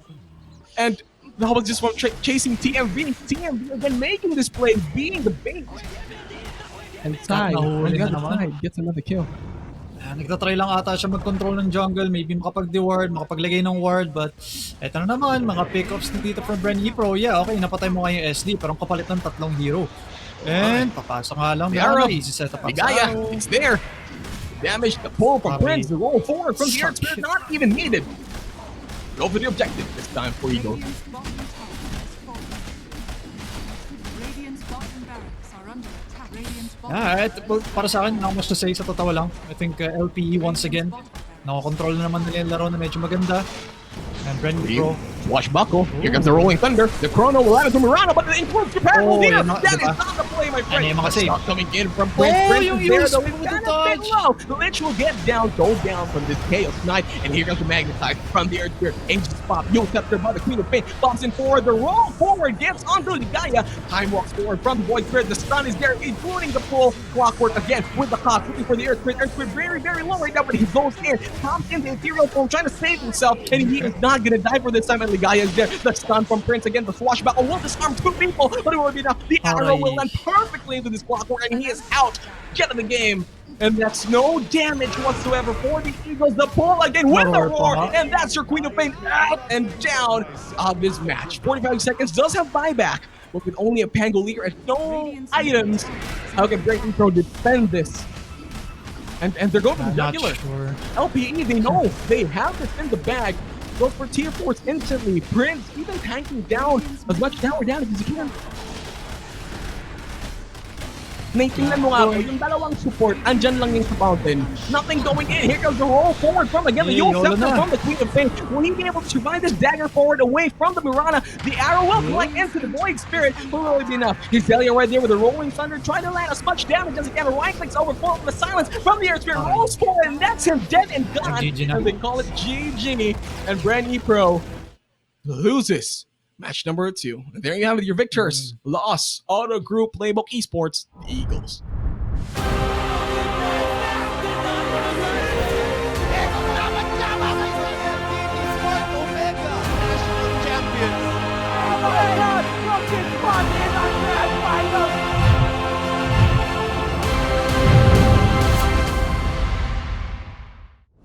And the Hubble just chasing TMV. TMV again making this play, being the bait. And Sai, on the other side, gets another kill. Nagtatry lang ata siya mag-control ng jungle, maybe makapag-de-ward, makapaglagay ng ward, but eto na naman, mga pick-ups na dito from BRE Pro. Yeah, okay, napatay mo nga yung SD, parang kapalit ng 3 hero. And papasok nga lang, arrow, easy setup ang Ligaya, it's there. Damage, the pull from Prince, the roll forward from the Earth Spirit, not even needed. Go for the objective this time for Eagles. Yeah, para sa akin, not much to say sa totoo lang. I think LPE once again, nakakontrol na naman nila yung laro na medyo maganda. And BRE Pro. Swashbuckle. Here comes the Rolling Thunder. The Chrono will land it to Mirana, but the influence comparable there. That is not the play, my friend. Stop coming in from Prince. Prince is there, though. It's kind of bit low. The Lich will get down, go down from this Chaos Knight. And here comes the Magnetize from the Earth Spirit. Ancient Spot. You'll Scepter by the Queen of Pain. Bumps in forward. The roll forward gets onto the Gaia. Time walks forward from the Void Spirit. The stun is there, including the pull. Clockwork again with the cost. Looking for the Earth Spirit. Earth Spirit very, very low right now, but he goes in. Pops in the Ethereal form, trying to save himself. And he is not going to die for this time. And Ligaya is there. The stun from Prince again. The swashbuckle will disarm 2 people, but it will be enough. The arrow will land perfectly into this Clockwork, and he is out. Get in the game. And that's no damage whatsoever for the Eagles. The pull again with the roar. And that's your Queen of Pain out and down of this match. 45 seconds does have buyback, but with only a Pangolier and no items. How can BRE Pro defend this? And they're going for the jugular. Sure. LPE, they know they have this in the bag. Goes for tier 4s instantly. Prince even tanking down as much tower damage as he can. Tingnan mo nga po, yung dalawang support, andyan lang yung sa fountain. Nothing going in. Here comes the roll forward from again. The Yule Scepter from the Queen of Pain. Will he be able to survive this dagger forward away from the Mirana? The arrow will collect into the Void Spirit. Will really be enough. Azalea right there with the Rolling Thunder, trying to land as much damage as he can. Right clicks over for the silence from the Earth Spirit. Rolls forward, and that's him dead and gone. And they call it GG. And BRE Pro loses match number 2. And there you have it, your victors. Loss, Auto Group Playbook Esports, the Eagles.